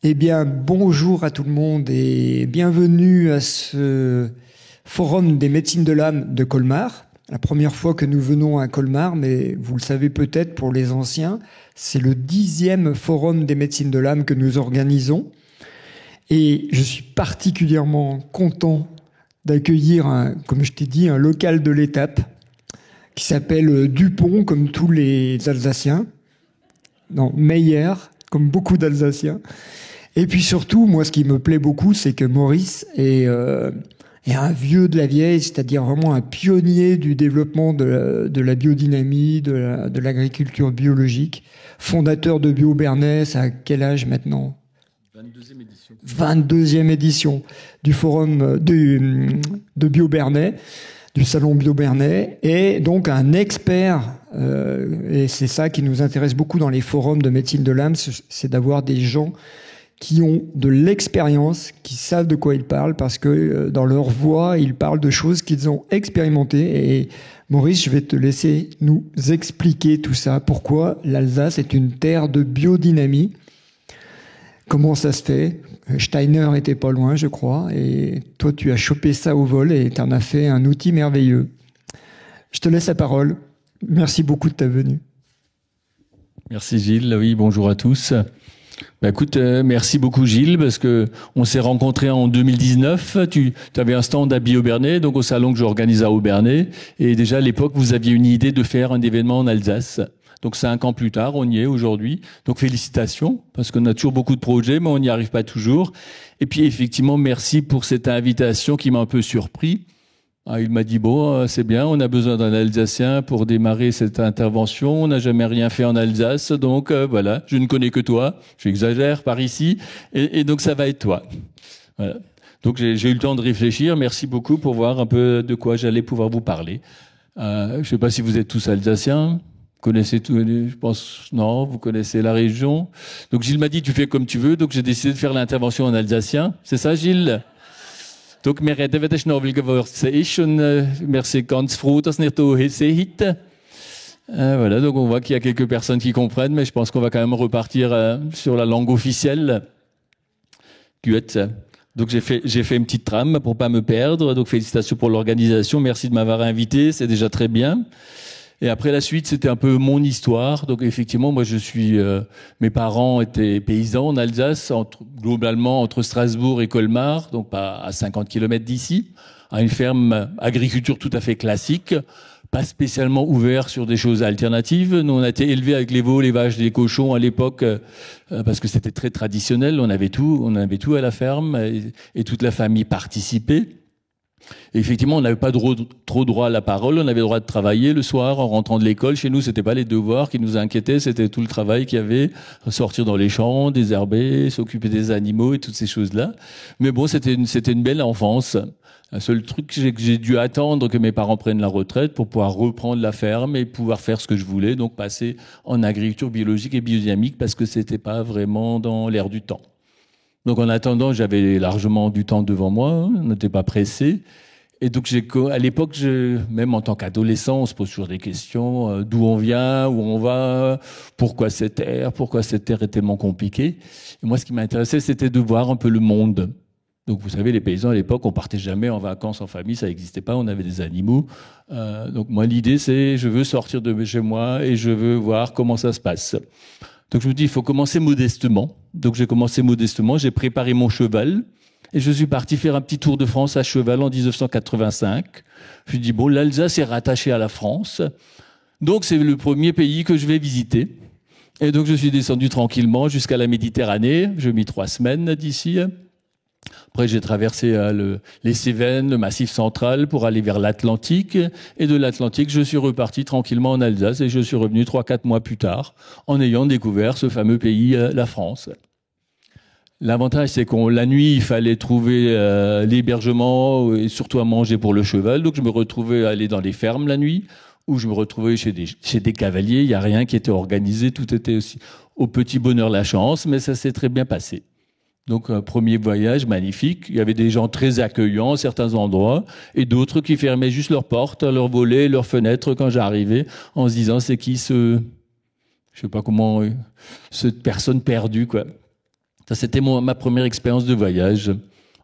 Eh bien, bonjour à tout le monde et bienvenue à ce forum des médecines de l'âme de Colmar. La première fois que nous venons à Colmar, mais vous le savez peut-être pour les anciens, c'est le 10e forum des médecines de l'âme que nous organisons. Et je suis particulièrement content d'accueillir, comme je t'ai dit, un local de l'étape qui s'appelle Dupont, comme tous les Alsaciens. Non, Meyer, comme beaucoup d'Alsaciens. Et puis surtout, moi, ce qui me plaît beaucoup, c'est que Maurice est un vieux de la vieille, c'est-à-dire vraiment un pionnier du développement de la biodynamie, de l'agriculture biologique, fondateur de BioBernais. À quel âge maintenant ? 22e édition. 22e édition du forum de BioBernais, du salon BioBernais, et donc un expert, et c'est ça qui nous intéresse beaucoup dans les forums de médecine de l'âme, c'est d'avoir des gens qui ont de l'expérience, qui savent de quoi ils parlent, parce que dans leur voix, ils parlent de choses qu'ils ont expérimentées. Et Maurice, je vais te laisser nous expliquer tout ça. Pourquoi l'Alsace est une terre de biodynamie? Comment ça se fait? Steiner était pas loin, je crois, et toi, tu as chopé ça au vol et tu en as fait un outil merveilleux. Je te laisse la parole. Merci beaucoup de ta venue. Merci Gilles. Oui, bonjour à tous. Écoute, merci beaucoup Gilles, parce que on s'est rencontrés en 2019. Tu avais un stand à BioBernais, donc au salon que j'organise à Aubernais. Et déjà à l'époque, vous aviez une idée de faire un événement en Alsace. Donc 5 ans plus tard, on y est aujourd'hui. Donc félicitations, parce qu'on a toujours beaucoup de projets, mais on n'y arrive pas toujours. Et puis effectivement, merci pour cette invitation qui m'a un peu surpris. Il m'a dit, bon, c'est bien, on a besoin d'un Alsacien pour démarrer cette intervention. On n'a jamais rien fait en Alsace, donc voilà, je ne connais que toi. J'exagère par ici, et donc ça va être toi. Voilà. Donc j'ai eu le temps de réfléchir. Merci beaucoup pour voir un peu de quoi j'allais pouvoir vous parler. Je ne sais pas si vous êtes tous Alsaciens. Vous connaissez tout, je pense, non, vous connaissez la région. Donc Gilles m'a dit, tu fais comme tu veux, donc j'ai décidé de faire l'intervention en alsacien. C'est ça, Gilles? Donc, wir reden wieder schnell, weil es ist und wir sind ganz froh, dass ihr hier seid. Voilà, donc on voit qu'il y a quelques personnes qui comprennent, mais je pense qu'on va quand même repartir sur la langue officielle. Donc j'ai fait une petite trame pour pas me perdre. Donc félicitations pour l'organisation, merci de m'avoir invité, c'est déjà très bien. Et après la suite, c'était un peu mon histoire. Donc effectivement, moi mes parents étaient paysans en Alsace, globalement entre Strasbourg et Colmar, donc pas à 50 km d'ici, à une ferme agriculture tout à fait classique, pas spécialement ouvert sur des choses alternatives. Nous, on a été élevés avec les veaux, les vaches, les cochons à l'époque, parce que c'était très traditionnel. On avait tout à la ferme et toute la famille participait. Et effectivement, on n'avait pas trop droit à la parole, on avait le droit de travailler le soir en rentrant de l'école. Chez nous, c'était pas les devoirs qui nous inquiétaient, c'était tout le travail qu'il y avait, sortir dans les champs, désherber, s'occuper des animaux et toutes ces choses-là. Mais bon, c'était une belle enfance. Un seul truc, c'est que j'ai dû attendre que mes parents prennent la retraite pour pouvoir reprendre la ferme et pouvoir faire ce que je voulais, donc passer en agriculture biologique et biodynamique, parce que c'était pas vraiment dans l'air du temps. Donc en attendant, j'avais largement du temps devant moi, on n'était pas pressé. Et donc à l'époque, même en tant qu'adolescent, on se pose toujours des questions, d'où on vient, où on va, pourquoi cette terre est tellement compliquée. Et moi, ce qui m'intéressait, c'était de voir un peu le monde. Donc vous savez, les paysans à l'époque, on partait jamais en vacances en famille, ça n'existait pas, on avait des animaux. Donc moi, l'idée, c'est je veux sortir de chez moi et je veux voir comment ça se passe. Donc je me dis, il faut commencer modestement. Donc j'ai commencé modestement, j'ai préparé mon cheval et je suis parti faire un petit tour de France à cheval en 1985. Je me suis dit, bon, l'Alsace est rattachée à la France, donc c'est le premier pays que je vais visiter. Et donc je suis descendu tranquillement jusqu'à la Méditerranée, j'ai mis 3 semaines d'ici. Après, j'ai traversé les Cévennes, le Massif central pour aller vers l'Atlantique. Et de l'Atlantique, je suis reparti tranquillement en Alsace et je suis revenu 3-4 mois plus tard en ayant découvert ce fameux pays, la France. L'avantage, c'est la nuit, il fallait trouver l'hébergement et surtout à manger pour le cheval. Donc, je me retrouvais à aller dans les fermes la nuit ou je me retrouvais chez des cavaliers. Il n'y a rien qui était organisé. Tout était aussi au petit bonheur la chance, mais ça s'est très bien passé. Donc, un premier voyage magnifique. Il y avait des gens très accueillants à certains endroits et d'autres qui fermaient juste leurs portes, leurs volets, leurs fenêtres quand j'arrivais en se disant c'est qui je sais pas comment, cette personne perdue, quoi. Ça, c'était ma première expérience de voyage.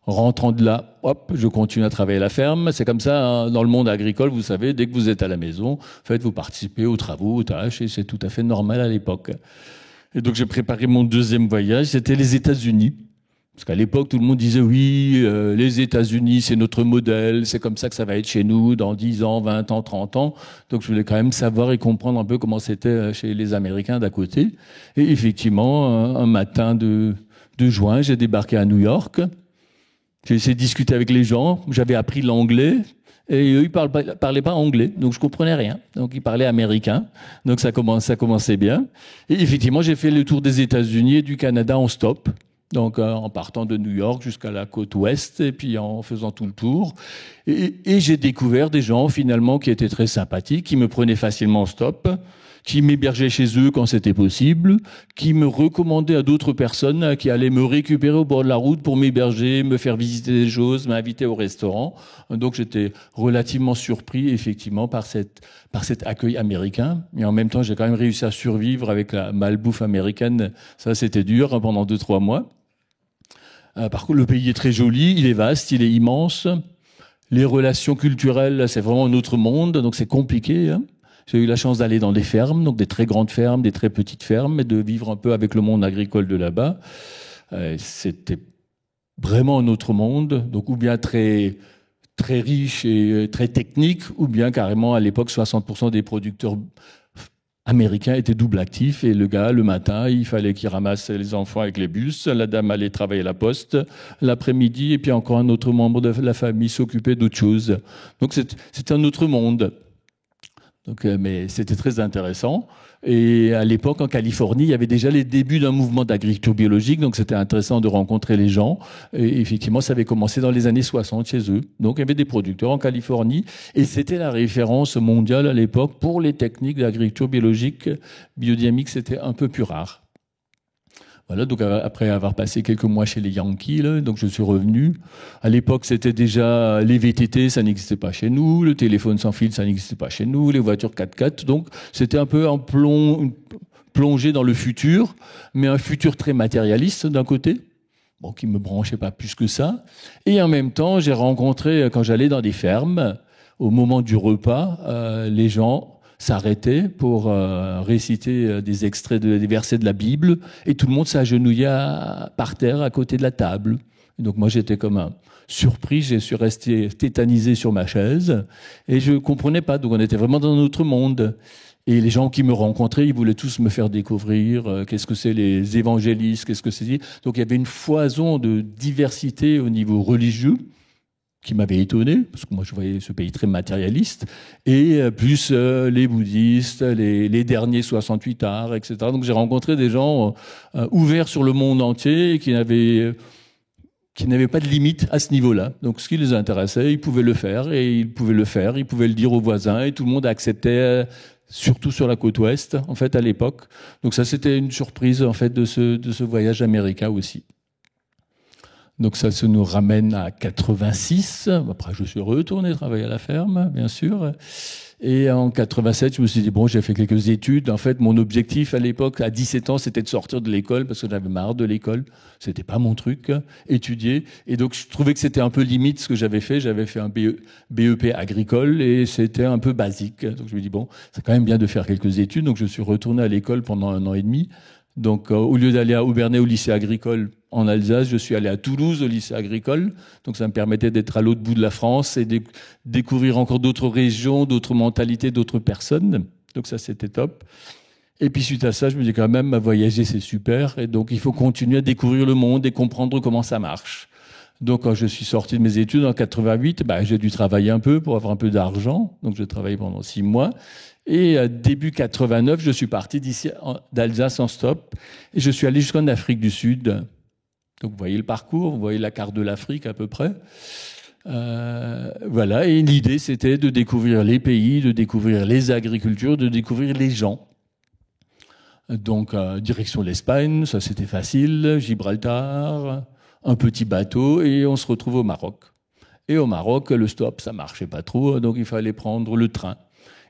En rentrant de là, hop, je continue à travailler à la ferme. C'est comme ça, hein, dans le monde agricole, vous savez, dès que vous êtes à la maison, en fait, vous participez aux travaux, aux tâches, et c'est tout à fait normal à l'époque. Et donc, j'ai préparé mon deuxième voyage, c'était les États-Unis. Parce qu'à l'époque, tout le monde disait, oui, les États-Unis, c'est notre modèle, c'est comme ça que ça va être chez nous dans 10 ans, 20 ans, 30 ans. Donc, je voulais quand même savoir et comprendre un peu comment c'était chez les Américains d'à côté. Et effectivement, un matin de juin, j'ai débarqué à New York. J'ai essayé de discuter avec les gens, j'avais appris l'anglais, et eux, ils parlaient pas anglais, donc je comprenais rien. Donc, ils parlaient américain, donc ça commençait bien. Et effectivement, j'ai fait le tour des États-Unis et du Canada en stop. Donc, en partant de New York jusqu'à la côte ouest, et puis en faisant tout le tour. Et j'ai découvert des gens, finalement, qui étaient très sympathiques, qui me prenaient facilement en stop, qui m'hébergeaient chez eux quand c'était possible, qui me recommandaient à d'autres personnes qui allaient me récupérer au bord de la route pour m'héberger, me faire visiter des choses, m'inviter au restaurant. Donc j'étais relativement surpris, effectivement, par cet accueil américain. Et en même temps, j'ai quand même réussi à survivre avec la malbouffe américaine. Ça, c'était dur, hein, pendant 2-3 mois. Par contre, le pays est très joli, il est vaste, il est immense. Les relations culturelles, c'est vraiment un autre monde, donc c'est compliqué, hein. J'ai eu la chance d'aller dans des fermes, donc des très grandes fermes, des très petites fermes, et de vivre un peu avec le monde agricole de là-bas. C'était vraiment un autre monde, donc ou bien très très riche et très technique, ou bien carrément à l'époque 60% des producteurs américains étaient double actifs, et le gars, le matin, il fallait qu'il ramasse les enfants avec les bus, la dame allait travailler à la poste l'après-midi, et puis encore un autre membre de la famille s'occupait d'autre chose. Donc c'était un autre monde. Donc, mais c'était très intéressant. Et à l'époque, en Californie, il y avait déjà les débuts d'un mouvement d'agriculture biologique, donc c'était intéressant de rencontrer les gens. Et effectivement, ça avait commencé dans les années 60 chez eux. Donc, il y avait des producteurs en Californie, et c'était la référence mondiale à l'époque pour les techniques d'agriculture biologique. Biodynamique, c'était un peu plus rare. Voilà, donc après avoir passé quelques mois chez les Yankees, là, donc je suis revenu. À l'époque, c'était déjà les VTT, ça n'existait pas chez nous, le téléphone sans fil, ça n'existait pas chez nous, les voitures 4x4, donc c'était un peu une plongée dans le futur, mais un futur très matérialiste d'un côté, bon, qui me branchait pas plus que ça. Et en même temps, j'ai rencontré, quand j'allais dans des fermes, au moment du repas, les gens s'arrêtait pour réciter des extraits des versets de la Bible, et tout le monde s'agenouillait par terre à côté de la table. Et donc moi j'étais comme un surpris, je suis resté tétanisé sur ma chaise, et je comprenais pas, donc on était vraiment dans un autre monde. Et les gens qui me rencontraient, ils voulaient tous me faire découvrir qu'est-ce que c'est les évangélistes, qu'est-ce que c'est. Donc il y avait une foison de diversité au niveau religieux, qui m'avait étonné, parce que moi je voyais ce pays très matérialiste, et plus les bouddhistes, les derniers 68 arts, etc. Donc j'ai rencontré des gens ouverts sur le monde entier, et qui n'avaient pas de limite à ce niveau-là. Donc ce qui les intéressait, ils pouvaient le faire, ils pouvaient le dire aux voisins, et tout le monde acceptait, surtout sur la côte ouest, en fait, à l'époque. Donc ça, c'était une surprise, en fait, de ce voyage américain aussi. Donc ça nous ramène à 86. Après, je suis retourné travailler à la ferme, bien sûr. Et en 87, je me suis dit, bon, j'ai fait quelques études. En fait, mon objectif à l'époque, à 17 ans, c'était de sortir de l'école, parce que j'avais marre de l'école. C'était pas mon truc, étudier. Et donc, je trouvais que c'était un peu limite ce que j'avais fait. J'avais fait un BEP agricole, et c'était un peu basique. Donc, je me dis, bon, c'est quand même bien de faire quelques études. Donc, je suis retourné à l'école pendant 1 an et demi. Donc, au lieu d'aller à Aubernais au lycée agricole en Alsace, je suis allé à Toulouse au lycée agricole. Donc, ça me permettait d'être à l'autre bout de la France et de découvrir encore d'autres régions, d'autres mentalités, d'autres personnes. Donc, ça, c'était top. Et puis, suite à ça, je me dis quand même, voyager, c'est super. Et donc, il faut continuer à découvrir le monde et comprendre comment ça marche. Donc, quand je suis sorti de mes études en 88, j'ai dû travailler un peu pour avoir un peu d'argent. Donc, j'ai travaillé pendant 6 mois. Et début 89, je suis parti d'ici d'Alsace en stop, et je suis allé jusqu'en Afrique du Sud. Donc vous voyez le parcours, vous voyez la carte de l'Afrique à peu près. Voilà, et l'idée c'était de découvrir les pays, de découvrir les agricultures, de découvrir les gens. Donc direction l'Espagne, ça c'était facile, Gibraltar, un petit bateau, et on se retrouve au Maroc. Et au Maroc, le stop, ça marchait pas trop, donc il fallait prendre le train.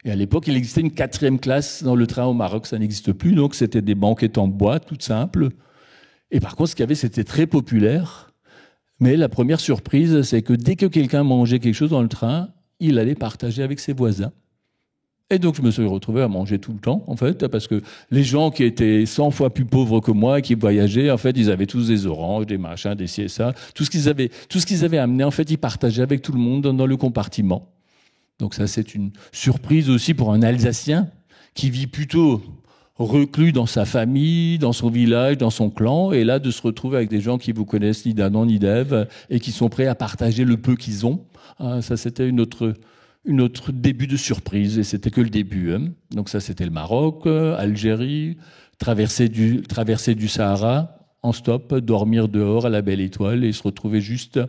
Et à l'époque, il existait une 4e classe dans le train au Maroc, ça n'existe plus, donc c'était des banquettes en bois, toutes simples. Et par contre, ce qu'il y avait, c'était très populaire. Mais la première surprise, c'est que dès que quelqu'un mangeait quelque chose dans le train, il allait partager avec ses voisins. Et donc, je me suis retrouvé à manger tout le temps, en fait, parce que les gens qui étaient 100 fois plus pauvres que moi et qui voyageaient, en fait, ils avaient tous des oranges, des machins, des ci et ça. Tout ce qu'ils avaient amené, en fait, ils partageaient avec tout le monde dans le compartiment. Donc ça, c'est une surprise aussi pour un Alsacien qui vit plutôt reclus dans sa famille, dans son village, dans son clan, et là, de se retrouver avec des gens qui vous connaissent ni d'Adam ni d'Ève et qui sont prêts à partager le peu qu'ils ont. Ça, c'était une autre début de surprise, et c'était que le début. Donc ça, c'était le Maroc, Algérie, traversée du Sahara, en stop, dormir dehors à la belle étoile, et se retrouver juste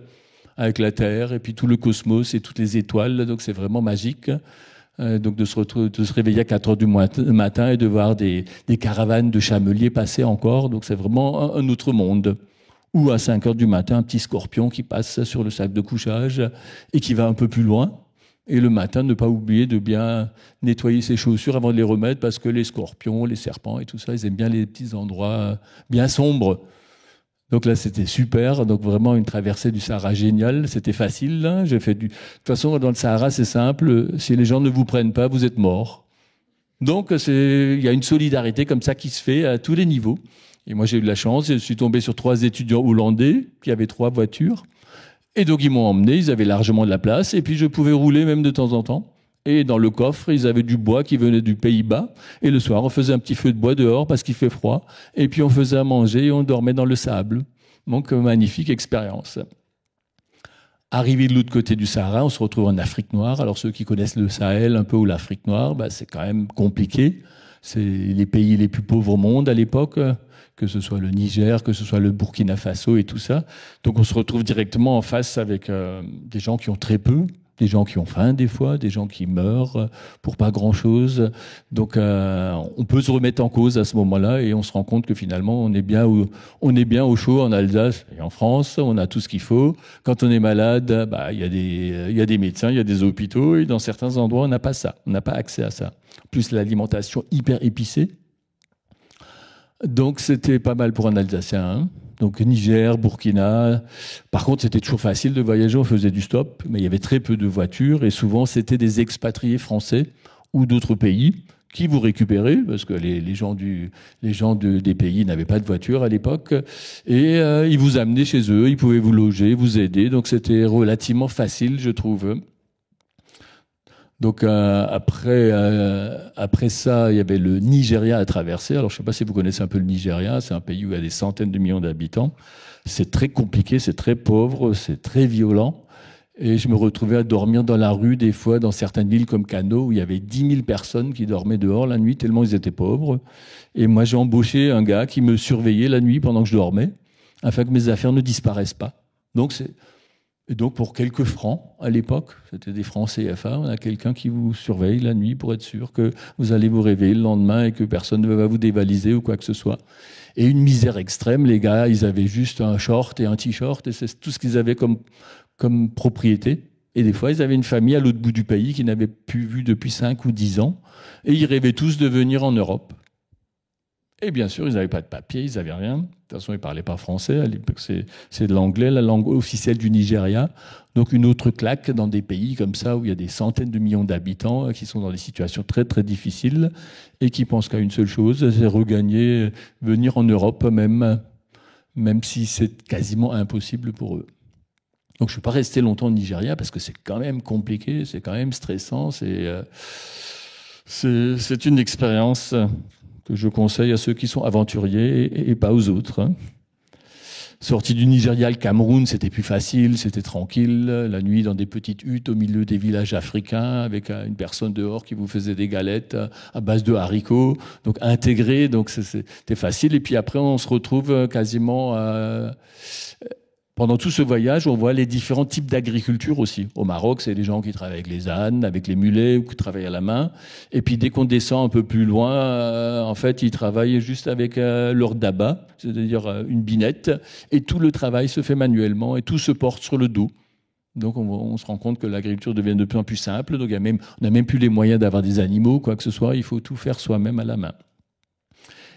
avec la Terre, et puis tout le cosmos et toutes les étoiles. Donc c'est vraiment magique. Donc de se réveiller à 4 heures du matin et de voir des caravanes de chameliers passer encore. Donc c'est vraiment un autre monde. Ou à 5 heures du matin, un petit scorpion qui passe sur le sac de couchage et qui va un peu plus loin. Et le matin, ne pas oublier de bien nettoyer ses chaussures avant de les remettre, parce que les scorpions, les serpents et tout ça, ils aiment bien les petits endroits bien sombres. Donc là, c'était super. Donc vraiment une traversée du Sahara géniale. C'était facile. Hein. De toute façon, dans le Sahara, c'est simple. Si les gens ne vous prennent pas, vous êtes mort. Donc il y a une solidarité comme ça qui se fait à tous les niveaux. Et moi, j'ai eu de la chance. Je suis tombé sur 3 étudiants hollandais qui avaient 3 voitures. Et donc, ils m'ont emmené, ils avaient largement de la place, et puis je pouvais rouler même de temps en temps. Et dans le coffre, ils avaient du bois qui venait du Pays-Bas. Et le soir, on faisait un petit feu de bois dehors parce qu'il fait froid. Et puis, on faisait à manger et on dormait dans le sable. Donc, magnifique expérience. Arrivé de l'autre côté du Sahara, on se retrouve en Afrique noire. Alors, ceux qui connaissent le Sahel un peu ou l'Afrique noire, c'est quand même compliqué. C'est les pays les plus pauvres au monde à l'époque, que ce soit le Niger, que ce soit le Burkina Faso et tout ça. Donc on se retrouve directement en face avec des gens qui ont très peu, des gens qui ont faim des fois, des gens qui meurent pour pas grand-chose. Donc on peut se remettre en cause à ce moment-là, et on se rend compte que finalement on est bien au chaud en Alsace et en France, on a tout ce qu'il faut. Quand on est malade, il y a des médecins, il y a des hôpitaux, et dans certains endroits on n'a pas ça, on n'a pas accès à ça. Plus l'alimentation hyper épicée. Donc c'était pas mal pour un Alsacien. Hein. Donc Niger, Burkina. Par contre, c'était toujours facile de voyager, on faisait du stop, mais il y avait très peu de voitures, et souvent c'était des expatriés français ou d'autres pays qui vous récupéraient, parce que les gens des pays n'avaient pas de voiture à l'époque, et ils vous amenaient chez eux, ils pouvaient vous loger, vous aider. Donc c'était relativement facile, je trouve. Donc après ça, il y avait le Nigeria à traverser. Alors je ne sais pas si vous connaissez un peu le Nigeria, c'est un pays où il y a des centaines de millions d'habitants. C'est très compliqué, c'est très pauvre, c'est très violent. Et je me retrouvais à dormir dans la rue des fois, dans certaines villes comme Kano, où il y avait 10 000 personnes qui dormaient dehors la nuit, tellement ils étaient pauvres. Et moi, j'ai embauché un gars qui me surveillait la nuit pendant que je dormais, afin que mes affaires ne disparaissent pas. Et donc, pour quelques francs, à l'époque, c'était des francs CFA, on a quelqu'un qui vous surveille la nuit pour être sûr que vous allez vous réveiller le lendemain et que personne ne va vous dévaliser ou quoi que ce soit. Et une misère extrême, les gars, ils avaient juste un short et un t-shirt, et c'est tout ce qu'ils avaient comme propriété. Et des fois, ils avaient une famille à l'autre bout du pays qu'ils n'avaient plus vue depuis 5 ou 10 ans, et ils rêvaient tous de venir en Europe. Et bien sûr, ils n'avaient pas de papier, ils n'avaient rien. De toute façon, ils ne parlaient pas français. À l'époque, c'est de l'anglais, la langue officielle du Nigeria. Donc, une autre claque dans des pays comme ça, où il y a des centaines de millions d'habitants qui sont dans des situations très, très difficiles et qui pensent qu'à une seule chose, c'est regagner, venir en Europe même si c'est quasiment impossible pour eux. Donc, je ne suis pas resté longtemps au Nigeria parce que c'est quand même compliqué, c'est quand même stressant. C'est une expérience que je conseille à ceux qui sont aventuriers et pas aux autres. Hein. Sorti du Nigeria, le Cameroun, c'était plus facile, c'était tranquille. La nuit, dans des petites huttes au milieu des villages africains, avec une personne dehors qui vous faisait des galettes à base de haricots. Donc intégré, donc c'était facile. Et puis après, on se retrouve quasiment pendant tout ce voyage, on voit les différents types d'agriculture aussi. Au Maroc, c'est les gens qui travaillent avec les ânes, avec les mulets, ou qui travaillent à la main. Et puis dès qu'on descend un peu plus loin, en fait, ils travaillent juste avec leur daba, c'est-à-dire une binette. Et tout le travail se fait manuellement et tout se porte sur le dos. Donc on se rend compte que l'agriculture devient de plus en plus simple. Donc on n'a même plus les moyens d'avoir des animaux, quoi que ce soit. Il faut tout faire soi-même à la main.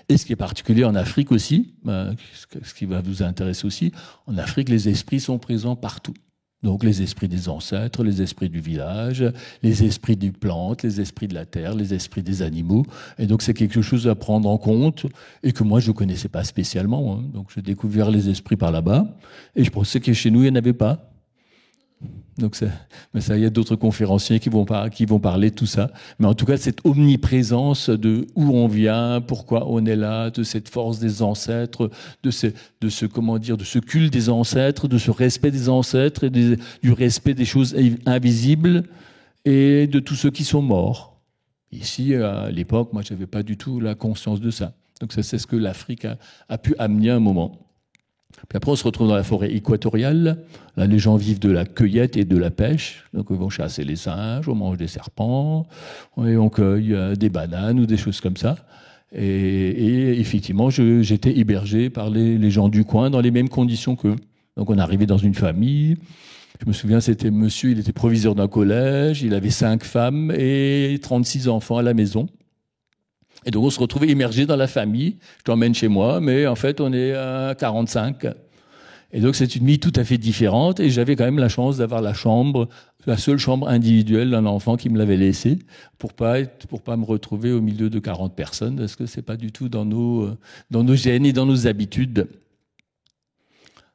Et ce qui est particulier en Afrique aussi, ce qui va vous intéresser aussi, en Afrique, les esprits sont présents partout. Donc les esprits des ancêtres, les esprits du village, les esprits des plantes, les esprits de la terre, les esprits des animaux. Et donc c'est quelque chose à prendre en compte et que moi je ne connaissais pas spécialement. Hein. Donc j'ai découvert les esprits par là-bas et je pensais que chez nous il n'y en avait pas. Donc mais ça, il y a d'autres conférenciers qui vont parler de tout ça. Mais en tout cas, cette omniprésence de où on vient, pourquoi on est là, de cette force des ancêtres, de ce culte des ancêtres, de ce respect des ancêtres et du respect des choses invisibles et de tous ceux qui sont morts. Ici, à l'époque, moi, je n'avais pas du tout la conscience de ça. Donc ça, c'est ce que l'Afrique a pu amener à un moment. Puis après, on se retrouve dans la forêt équatoriale. Là, les gens vivent de la cueillette et de la pêche. Donc, ils vont chasser les singes, on mange des serpents, et on cueille des bananes ou des choses comme ça. Et effectivement, j'étais hébergé par les gens du coin dans les mêmes conditions qu'eux. Donc, on arrivait dans une famille. Je me souviens, c'était monsieur, il était proviseur d'un collège, il avait 5 femmes et 36 enfants à la maison. Et donc, on se retrouvait immergé dans la famille. Je t'emmène chez moi, mais en fait, on est à 45. Et donc, c'est une vie tout à fait différente. Et j'avais quand même la chance d'avoir la seule chambre individuelle d'un enfant qui me l'avait laissée pour pas me retrouver au milieu de 40 personnes, parce que c'est pas du tout dans nos gènes et dans nos habitudes.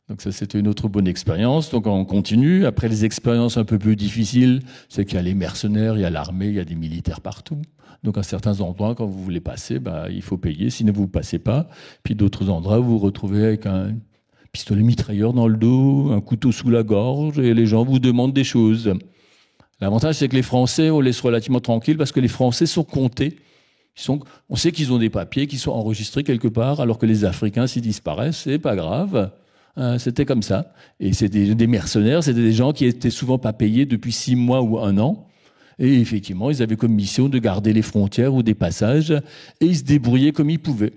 Donc ça, c'était une autre bonne expérience. Donc on continue. Après les expériences un peu plus difficiles, c'est qu'il y a les mercenaires, il y a l'armée, il y a des militaires partout. Donc à certains endroits, quand vous voulez passer, il faut payer, sinon vous ne passez pas. Puis d'autres endroits, vous vous retrouvez avec un pistolet mitrailleur dans le dos, un couteau sous la gorge, et les gens vous demandent des choses. L'avantage, c'est que les Français, on laisse relativement tranquilles, parce que les Français sont comptés. On sait qu'ils ont des papiers qui sont enregistrés quelque part, alors que les Africains, s'ils disparaissent, c'est pas grave. C'était comme ça. Et c'était des mercenaires, c'était des gens qui étaient souvent pas payés depuis 6 mois ou 1 an. Et effectivement, ils avaient comme mission de garder les frontières ou des passages, et ils se débrouillaient comme ils pouvaient.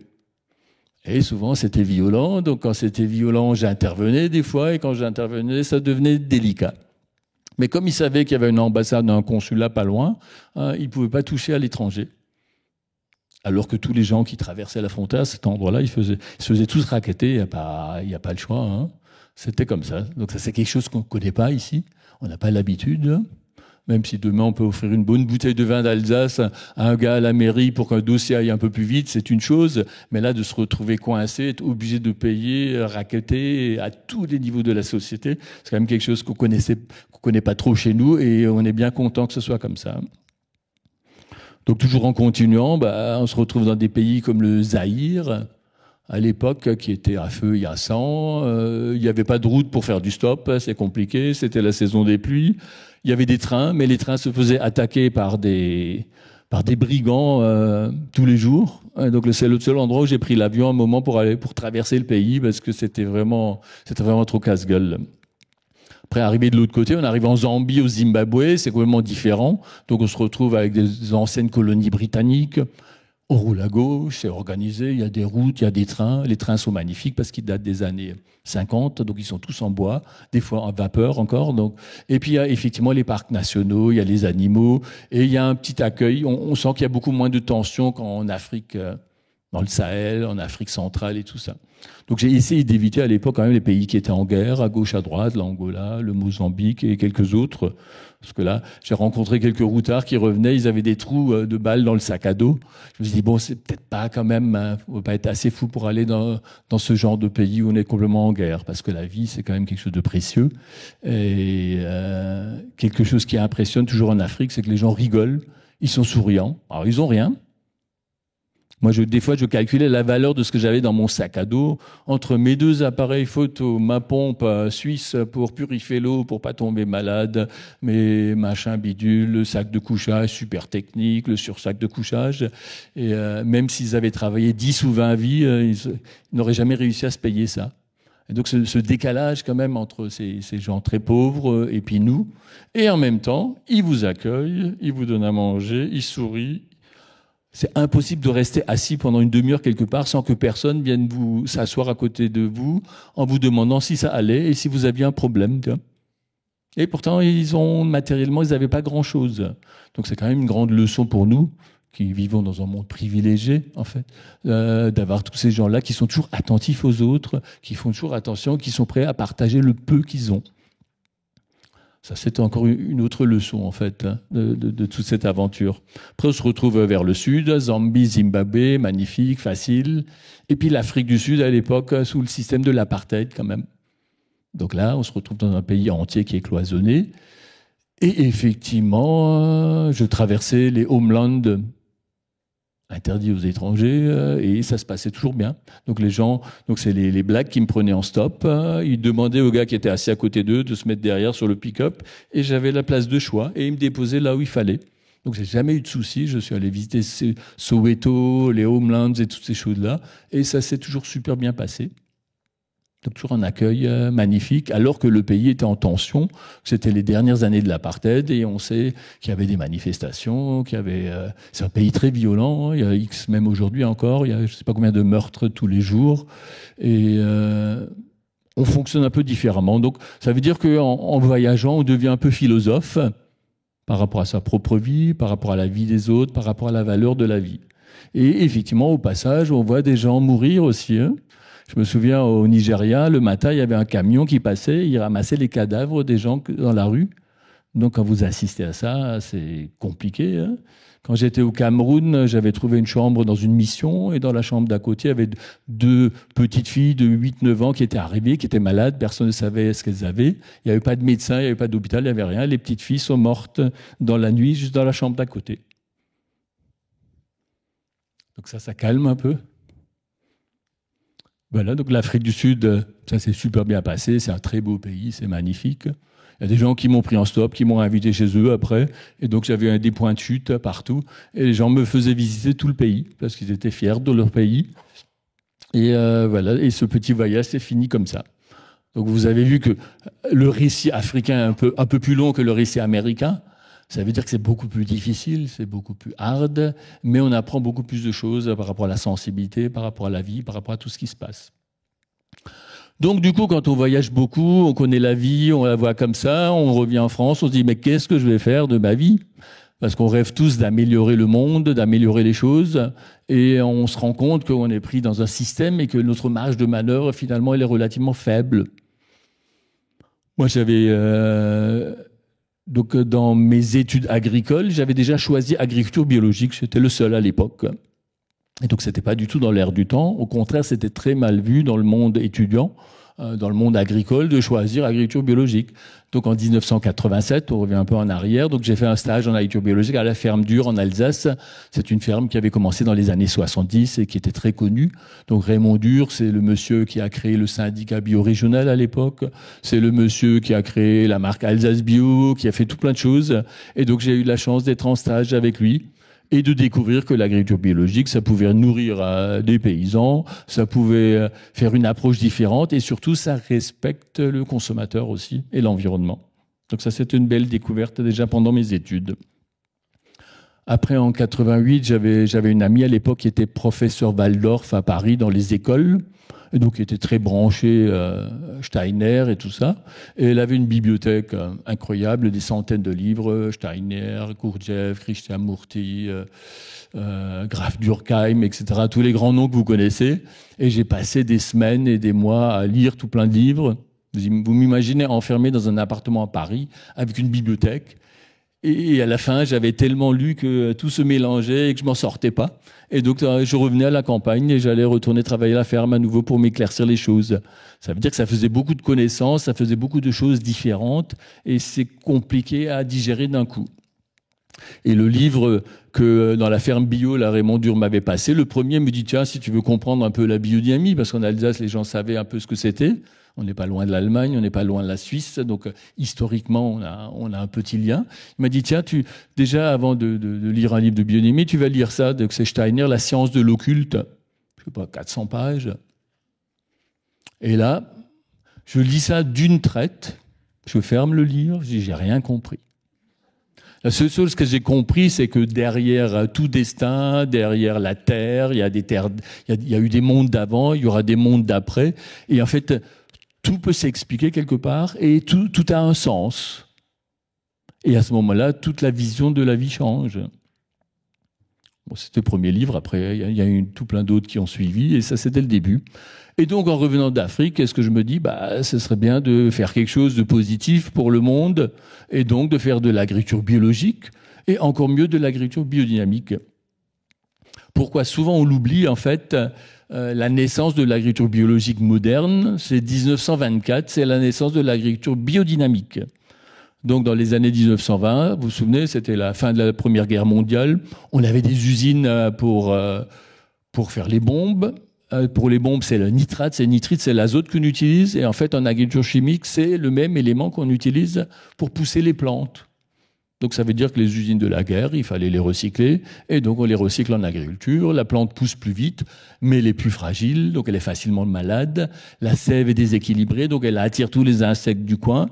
Et souvent, c'était violent. Donc, quand c'était violent, j'intervenais des fois, et quand j'intervenais, ça devenait délicat. Mais comme ils savaient qu'il y avait une ambassade, un consulat pas loin, ils ne pouvaient pas toucher à l'étranger. Alors que tous les gens qui traversaient la frontière à cet endroit-là, ils se faisaient tous racketter, il n'y a pas le choix. Hein. C'était comme ça. Donc ça, c'est quelque chose qu'on ne connaît pas ici. On n'a pas l'habitude. Même si demain, on peut offrir une bonne bouteille de vin d'Alsace à un gars à la mairie pour qu'un dossier aille un peu plus vite, c'est une chose. Mais là, de se retrouver coincé, être obligé de payer, racketter à tous les niveaux de la société, c'est quand même quelque chose qu'on connaît pas trop chez nous, et on est bien content que ce soit comme ça. Donc toujours en continuant, on se retrouve dans des pays comme le Zaïre, à l'époque, qui était à feu et à sang. Il n'y avait pas de route pour faire du stop, c'est compliqué, c'était la saison des pluies. Il y avait des trains, mais les trains se faisaient attaquer par des brigands tous les jours. Et donc c'est le seul endroit où j'ai pris l'avion un moment pour traverser le pays, parce que c'était vraiment trop casse-gueule. Après, arrivé de l'autre côté, on arrive en Zambie, au Zimbabwe, c'est complètement différent. Donc, on se retrouve avec des anciennes colonies britanniques. On roule à gauche, c'est organisé, il y a des routes, il y a des trains. Les trains sont magnifiques parce qu'ils datent des années 50, donc ils sont tous en bois, des fois en vapeur encore. Donc. Et puis, il y a effectivement les parcs nationaux, il y a les animaux, et il y a un petit accueil. On sent qu'il y a beaucoup moins de tensions qu'en Afrique, dans le Sahel, en Afrique centrale et tout ça. Donc j'ai essayé d'éviter à l'époque quand même les pays qui étaient en guerre, à gauche, à droite, l'Angola, le Mozambique et quelques autres. Parce que là, j'ai rencontré quelques routards qui revenaient, ils avaient des trous de balles dans le sac à dos. Je me suis dit, bon, c'est peut-être pas quand même, on va pas être assez fou pour aller dans ce genre de pays où on est complètement en guerre, parce que la vie, c'est quand même quelque chose de précieux. Et quelque chose qui impressionne toujours en Afrique, c'est que les gens rigolent, ils sont souriants. Alors, ils ont rien. Moi, des fois, je calculais la valeur de ce que j'avais dans mon sac à dos entre mes 2 appareils photo, ma pompe suisse pour purifier l'eau, pour pas tomber malade, mes machins bidules, le sac de couchage super technique, le sursac de couchage. Et même s'ils avaient travaillé 10 ou 20 vies, ils n'auraient jamais réussi à se payer ça. Et donc, ce décalage quand même entre ces gens très pauvres et puis nous. Et en même temps, ils vous accueillent, ils vous donnent à manger, ils sourient. C'est impossible de rester assis pendant une demi-heure quelque part sans que personne vienne vous s'asseoir à côté de vous en vous demandant si ça allait et si vous aviez un problème. Et pourtant, matériellement, ils n'avaient pas grand-chose. Donc c'est quand même une grande leçon pour nous qui vivons dans un monde privilégié, en fait, d'avoir tous ces gens-là qui sont toujours attentifs aux autres, qui font toujours attention, qui sont prêts à partager le peu qu'ils ont. Ça, c'est encore une autre leçon, en fait, hein, de toute cette aventure. Après, on se retrouve vers le sud, Zambie, Zimbabwe, magnifique, facile. Et puis l'Afrique du Sud, à l'époque, sous le système de l'apartheid, quand même. Donc là, on se retrouve dans un pays entier qui est cloisonné. Et effectivement, je traversais les homelands interdits aux étrangers, et ça se passait toujours bien. Donc les gens, donc c'est les blacks qui me prenaient en stop, ils demandaient aux gars qui étaient assis à côté d'eux de se mettre derrière sur le pick-up, et j'avais la place de choix, et ils me déposaient là où il fallait. Donc j'ai jamais eu de soucis, je suis allé visiter Soweto, les homelands et toutes ces choses-là, et ça s'est toujours super bien passé. Donc toujours un accueil magnifique, alors que le pays était en tension. C'était les dernières années de l'apartheid et on sait qu'il y avait des manifestations, c'est un pays très violent. Il y a X, même aujourd'hui encore, il y a je ne sais pas combien de meurtres tous les jours. Et on fonctionne un peu différemment. Donc ça veut dire qu'en voyageant, on devient un peu philosophe par rapport à sa propre vie, par rapport à la vie des autres, par rapport à la valeur de la vie. Et effectivement, au passage, on voit des gens mourir aussi, hein. Je me souviens au Nigeria, le matin, il y avait un camion qui passait, il ramassait les cadavres des gens dans la rue. Donc quand vous assistez à ça, c'est compliqué, hein. Quand j'étais au Cameroun, j'avais trouvé une chambre dans une mission et dans la chambre d'à côté, il y avait deux petites filles de 8-9 ans qui étaient arrivées, qui étaient malades, personne ne savait ce qu'elles avaient. Il n'y avait pas de médecin, il n'y avait pas d'hôpital, il n'y avait rien. Les petites filles sont mortes dans la nuit, juste dans la chambre d'à côté. Donc ça calme un peu. Voilà, donc l'Afrique du Sud, ça s'est super bien passé, c'est un très beau pays, c'est magnifique. Il y a des gens qui m'ont pris en stop, qui m'ont invité chez eux après, et donc j'avais des points de chute partout, et les gens me faisaient visiter tout le pays, parce qu'ils étaient fiers de leur pays. Et voilà, et ce petit voyage s'est fini comme ça. Donc vous avez vu que le récit africain est un peu plus long que le récit américain. Ça veut dire que c'est beaucoup plus difficile, c'est beaucoup plus hard, mais on apprend beaucoup plus de choses par rapport à la sensibilité, par rapport à la vie, par rapport à tout ce qui se passe. Donc du coup, quand on voyage beaucoup, on connaît la vie, on la voit comme ça, on revient en France, on se dit mais qu'est-ce que je vais faire de ma vie ? Parce qu'on rêve tous d'améliorer le monde, d'améliorer les choses, et on se rend compte qu'on est pris dans un système et que notre marge de manœuvre, finalement, elle est relativement faible. Moi, donc, dans mes études agricoles, j'avais déjà choisi agriculture biologique. J'étais le seul à l'époque. Et donc, c'était pas du tout dans l'air du temps. Au contraire, c'était très mal vu dans le monde étudiant, dans le monde agricole, de choisir agriculture biologique. Donc, en 1987, on revient un peu en arrière. Donc, j'ai fait un stage en agriculture biologique à la ferme Dure en Alsace. C'est une ferme qui avait commencé dans les années 70 et qui était très connue. Donc, Raymond Dure, c'est le monsieur qui a créé le syndicat bio-régional à l'époque. C'est le monsieur qui a créé la marque Alsace Bio, qui a fait tout plein de choses. Et donc, j'ai eu la chance d'être en stage avec lui et de découvrir que l'agriculture biologique, ça pouvait nourrir des paysans, ça pouvait faire une approche différente et surtout, ça respecte le consommateur aussi et l'environnement. Donc ça, c'était une belle découverte déjà pendant mes études. Après, en 88, j'avais une amie à l'époque qui était professeur Waldorf à Paris dans les écoles, et donc qui était très branchée Steiner et tout ça. Et elle avait une bibliothèque incroyable, des centaines de livres, Steiner, Gurdjieff, Krishnamurti, Graf Durkheim, etc., tous les grands noms que vous connaissez. Et j'ai passé des semaines et des mois à lire tout plein de livres. Vous m'imaginez enfermé dans un appartement à Paris avec une bibliothèque. Et à la fin, j'avais tellement lu que tout se mélangeait et que je m'en sortais pas. Et donc, je revenais à la campagne et j'allais retourner travailler à la ferme à nouveau pour m'éclaircir les choses. Ça veut dire que ça faisait beaucoup de connaissances, ça faisait beaucoup de choses différentes et c'est compliqué à digérer d'un coup. Et le livre que dans la ferme bio, la Raymond Dure m'avait passé, le premier me dit, tiens, si tu veux comprendre un peu la biodynamie, parce qu'en Alsace, les gens savaient un peu ce que c'était. On n'est pas loin de l'Allemagne, on n'est pas loin de la Suisse, donc historiquement, on a un petit lien. Il m'a dit, tiens, déjà avant de lire un livre de biodynamie, tu vas lire ça, donc c'est Steiner, La science de l'occulte, je sais pas, 400 pages. Et là, je lis ça d'une traite, je ferme le livre, je dis, j'ai rien compris. La seule chose que j'ai compris, c'est que derrière tout destin, derrière la Terre, il y a eu des mondes d'avant, il y aura des mondes d'après, et en fait, tout peut s'expliquer quelque part et tout a un sens. Et à ce moment-là, toute la vision de la vie change. Bon, c'était le premier livre, après il y a eu tout plein d'autres qui ont suivi, et ça c'était le début. Et donc en revenant d'Afrique, qu'est-ce que je me dis? Ce serait bien de faire quelque chose de positif pour le monde, et donc de faire de l'agriculture biologique, et encore mieux de l'agriculture biodynamique. Pourquoi souvent on l'oublie en fait, la naissance de l'agriculture biologique moderne, c'est 1924, c'est la naissance de l'agriculture biodynamique. Donc dans les années 1920, vous vous souvenez, c'était la fin de la Première Guerre mondiale, on avait des usines pour faire les bombes. Pour les bombes, c'est le nitrate, c'est le nitrite, c'est l'azote qu'on utilise, et en fait en agriculture chimique, c'est le même élément qu'on utilise pour pousser les plantes. Donc ça veut dire que les usines de la guerre, il fallait les recycler, et donc on les recycle en agriculture. La plante pousse plus vite, mais elle est plus fragile, donc elle est facilement malade. La sève est déséquilibrée, donc elle attire tous les insectes du coin.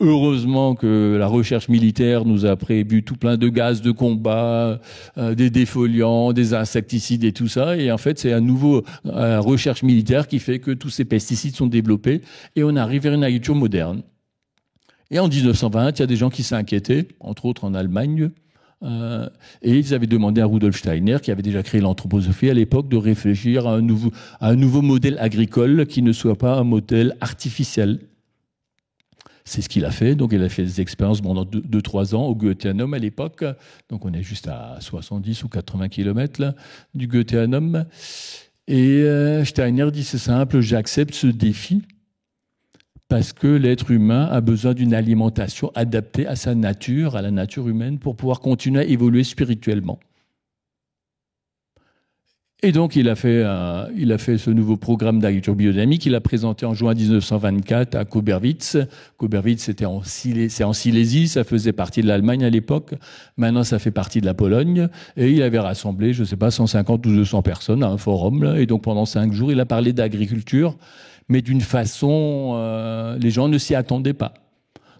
Heureusement que la recherche militaire nous a prévu tout plein de gaz de combat, des défoliants, des insecticides et tout ça. Et en fait, c'est à nouveau la recherche militaire qui fait que tous ces pesticides sont développés, et on arrive vers une agriculture moderne. Et en 1920, il y a des gens qui s'inquiétaient, entre autres en Allemagne, et ils avaient demandé à Rudolf Steiner, qui avait déjà créé l'anthroposophie à l'époque, de réfléchir à un nouveau modèle agricole qui ne soit pas un modèle artificiel. C'est ce qu'il a fait. Donc il a fait des expériences pendant 2-3 ans au Goetheanum à l'époque. Donc on est juste à 70 ou 80 km là, du Goetheanum. Et Steiner dit, c'est simple, j'accepte ce défi, parce que l'être humain a besoin d'une alimentation adaptée à sa nature, à la nature humaine, pour pouvoir continuer à évoluer spirituellement. Et donc, il a fait ce nouveau programme d'agriculture biodynamique. Il l'a présenté en juin 1924 à Koberwitz. Koberwitz, c'est en Silésie, ça faisait partie de l'Allemagne à l'époque. Maintenant, ça fait partie de la Pologne. Et il avait rassemblé, je ne sais pas, 150 ou 200 personnes à un forum, là. Et donc, pendant 5 jours, il a parlé d'agriculture, mais d'une façon, les gens ne s'y attendaient pas.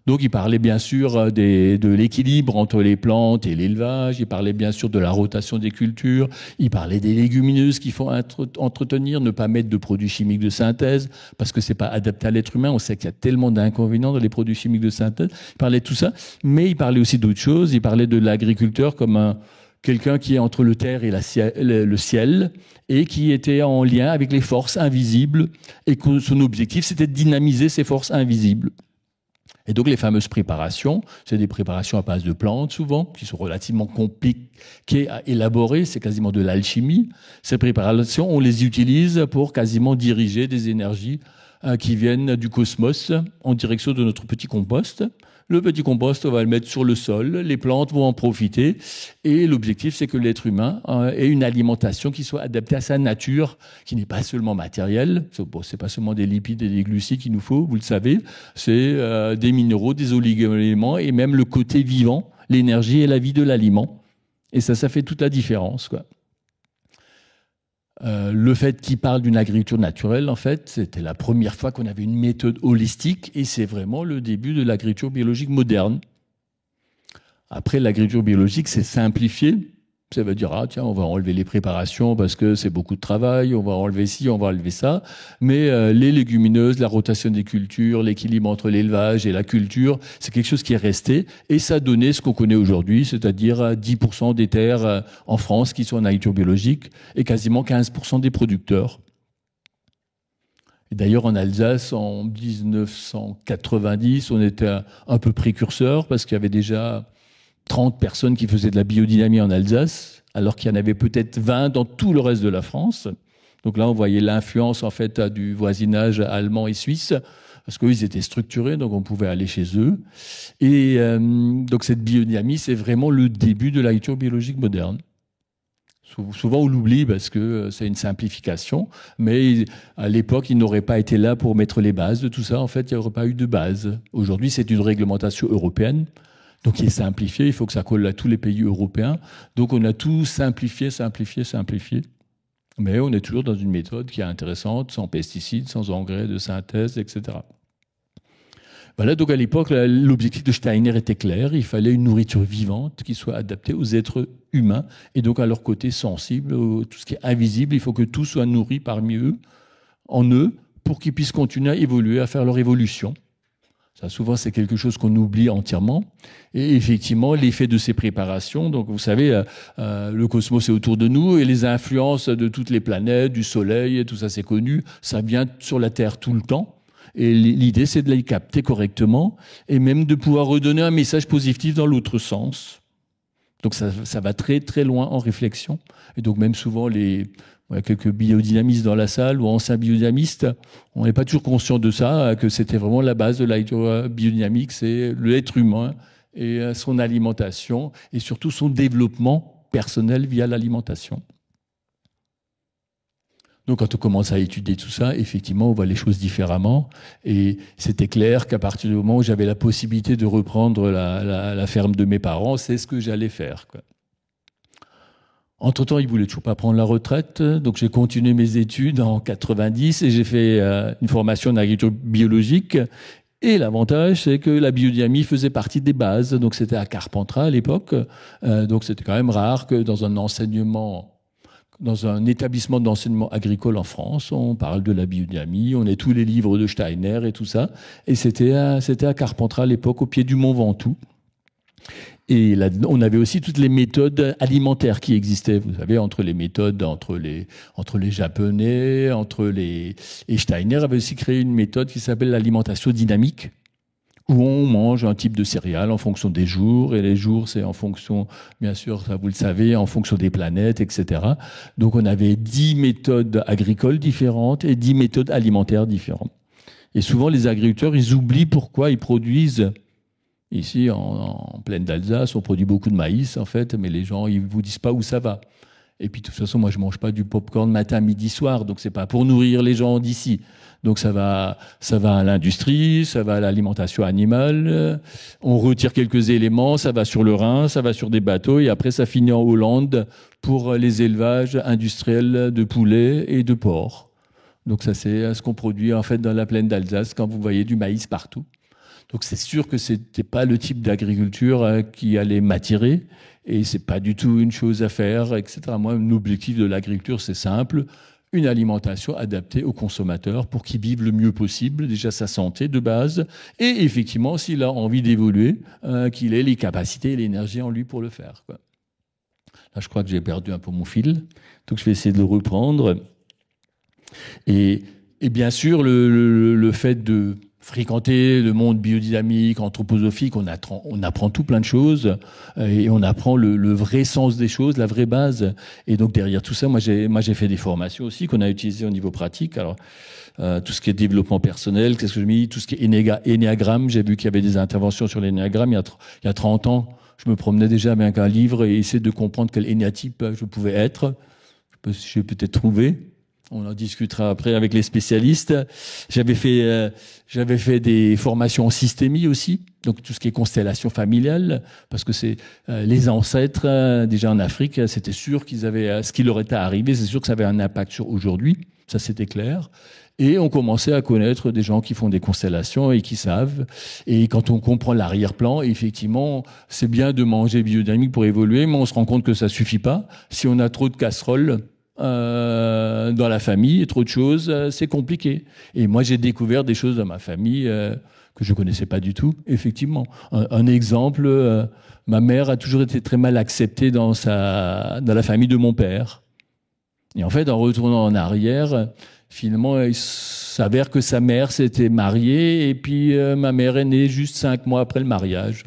Donc il parlait bien sûr de l'équilibre entre les plantes et l'élevage, il parlait bien sûr de la rotation des cultures, il parlait des légumineuses qu'il faut entretenir, ne pas mettre de produits chimiques de synthèse, parce que c'est pas adapté à l'être humain, on sait qu'il y a tellement d'inconvénients dans les produits chimiques de synthèse. Il parlait de tout ça, mais il parlait aussi d'autres choses, il parlait de l'agriculteur comme quelqu'un qui est entre le terre et le ciel, et qui était en lien avec les forces invisibles, et que son objectif, c'était de dynamiser ces forces invisibles. Et donc les fameuses préparations, c'est des préparations à base de plantes souvent, qui sont relativement compliquées à élaborer, c'est quasiment de l'alchimie. Ces préparations, on les utilise pour quasiment diriger des énergies qui viennent du cosmos en direction de notre petit compost. Le petit compost, on va le mettre sur le sol, les plantes vont en profiter, et l'objectif, c'est que l'être humain ait une alimentation qui soit adaptée à sa nature, qui n'est pas seulement matérielle. Bon, c'est pas seulement des lipides et des glucides qu'il nous faut, vous le savez, c'est des minéraux, des oligo-éléments, et même le côté vivant, l'énergie et la vie de l'aliment. Et ça fait toute la différence, quoi. Le fait qu'il parle d'une agriculture naturelle, en fait, c'était la première fois qu'on avait une méthode holistique, et c'est vraiment le début de l'agriculture biologique moderne. Après, l'agriculture biologique, c'est simplifié. Ça veut dire, ah tiens, on va enlever les préparations parce que c'est beaucoup de travail, on va enlever ci, on va enlever ça. Mais les légumineuses, la rotation des cultures, l'équilibre entre l'élevage et la culture, c'est quelque chose qui est resté. Et ça a donné ce qu'on connaît aujourd'hui, c'est-à-dire 10% des terres en France qui sont en agriculture biologique et quasiment 15% des producteurs. Et d'ailleurs, en Alsace, en 1990, on était un peu précurseur parce qu'il y avait déjà 30 personnes qui faisaient de la biodynamie en Alsace, alors qu'il y en avait peut-être 20 dans tout le reste de la France. Donc là, on voyait l'influence en fait du voisinage allemand et suisse, parce qu'eux, ils étaient structurés, donc on pouvait aller chez eux. Et donc cette biodynamie, c'est vraiment le début de l'agriculture biologique moderne. Souvent, on l'oublie parce que c'est une simplification, mais à l'époque, ils n'auraient pas été là pour mettre les bases de tout ça. En fait, il n'y aurait pas eu de base. Aujourd'hui, c'est une réglementation européenne, donc il est simplifié, il faut que ça colle à tous les pays européens. Donc on a tout simplifié. Mais on est toujours dans une méthode qui est intéressante, sans pesticides, sans engrais de synthèse, etc. Voilà, donc à l'époque, l'objectif de Steiner était clair, il fallait une nourriture vivante qui soit adaptée aux êtres humains, et donc à leur côté sensible, tout ce qui est invisible, il faut que tout soit nourri parmi eux, en eux, pour qu'ils puissent continuer à évoluer, à faire leur évolution. Ça, souvent, c'est quelque chose qu'on oublie entièrement. Et effectivement, l'effet de ces préparations, donc vous savez, le cosmos est autour de nous et les influences de toutes les planètes, du Soleil, et tout ça, c'est connu, ça vient sur la Terre tout le temps. Et l'idée, c'est de les capter correctement et même de pouvoir redonner un message positif dans l'autre sens. Donc ça va très très loin en réflexion. Et donc même souvent, il y a quelques biodynamistes dans la salle ou anciens biodynamistes, on n'est pas toujours conscient de ça, que c'était vraiment la base de la biodynamique, c'est l'être humain et son alimentation et surtout son développement personnel via l'alimentation. Donc quand on commence à étudier tout ça, effectivement, on voit les choses différemment. Et c'était clair qu'à partir du moment où j'avais la possibilité de reprendre la ferme de mes parents, c'est ce que j'allais faire, quoi. Entre-temps, ils ne voulaient toujours pas prendre la retraite, donc j'ai continué mes études en 90 et j'ai fait une formation en agriculture biologique. Et l'avantage, c'est que la biodynamie faisait partie des bases. Donc c'était à Carpentras à l'époque. Donc c'était quand même rare que dans un établissement d'enseignement agricole en France, on parle de la biodynamie, on a tous les livres de Steiner et tout ça. Et c'était à Carpentras à l'époque, au pied du Mont Ventoux. Et là, on avait aussi toutes les méthodes alimentaires qui existaient. Vous savez, entre les méthodes, entre les Japonais, et Steiner avait aussi créé une méthode qui s'appelle l'alimentation dynamique, où on mange un type de céréales en fonction des jours, et les jours, c'est en fonction, bien sûr, ça vous le savez, en fonction des planètes, etc. Donc on avait 10 méthodes agricoles différentes et 10 méthodes alimentaires différentes. Et souvent, les agriculteurs, ils oublient pourquoi ils produisent. Ici, en plaine d'Alsace, on produit beaucoup de maïs, en fait, mais les gens, ils vous disent pas où ça va. Et puis, de toute façon, moi, je mange pas du popcorn matin, midi, soir, donc c'est pas pour nourrir les gens d'ici. Donc ça va à l'industrie, ça va à l'alimentation animale. On retire quelques éléments, ça va sur le Rhin, ça va sur des bateaux, et après, ça finit en Hollande pour les élevages industriels de poulets et de porcs. Donc ça, c'est ce qu'on produit, en fait, dans la plaine d'Alsace, quand vous voyez du maïs partout. Donc c'est sûr que c'était pas le type d'agriculture qui allait m'attirer et c'est pas du tout une chose à faire, etc. Moi, l'objectif de l'agriculture, c'est simple, une alimentation adaptée aux consommateurs pour qu'ils vivent le mieux possible, déjà sa santé de base, et effectivement, s'il a envie d'évoluer, qu'il ait les capacités et l'énergie en lui pour le faire, quoi. Là, je crois que j'ai perdu un peu mon fil, donc je vais essayer de le reprendre. Et bien sûr, le fait de fréquenter le monde biodynamique, anthroposophique, on apprend tout plein de choses et on apprend le vrai sens des choses, la vraie base. Et donc derrière tout ça, moi j'ai fait des formations aussi qu'on a utilisées au niveau pratique. Alors tout ce qui est développement personnel, qu'est-ce que je me dis, tout ce qui est énéagramme, j'ai vu qu'il y avait des interventions sur l'énéagramme il y a 30 ans. Je me promenais déjà avec un livre et essayais de comprendre quel énéatype je pouvais être. Je vais peut-être trouver. On en discutera après avec les spécialistes. J'avais fait des formations en systémie aussi, donc tout ce qui est constellation familiale, parce que c'est les ancêtres déjà en Afrique, c'était sûr qu'ils avaient ce qui leur était arrivé, c'est sûr que ça avait un impact sur aujourd'hui, ça c'était clair. Et on commençait à connaître des gens qui font des constellations et qui savent. Et quand on comprend l'arrière-plan, effectivement, c'est bien de manger biodynamique pour évoluer, mais on se rend compte que ça suffit pas. Si on a trop de casseroles dans la famille, trop de choses, c'est compliqué. Et moi, j'ai découvert des choses dans ma famille que je connaissais pas du tout, effectivement. Un exemple, ma mère a toujours été très mal acceptée dans la famille de mon père. Et en fait, en retournant en arrière, finalement, il s'avère que sa mère s'était mariée et puis ma mère est née juste 5 mois après le mariage.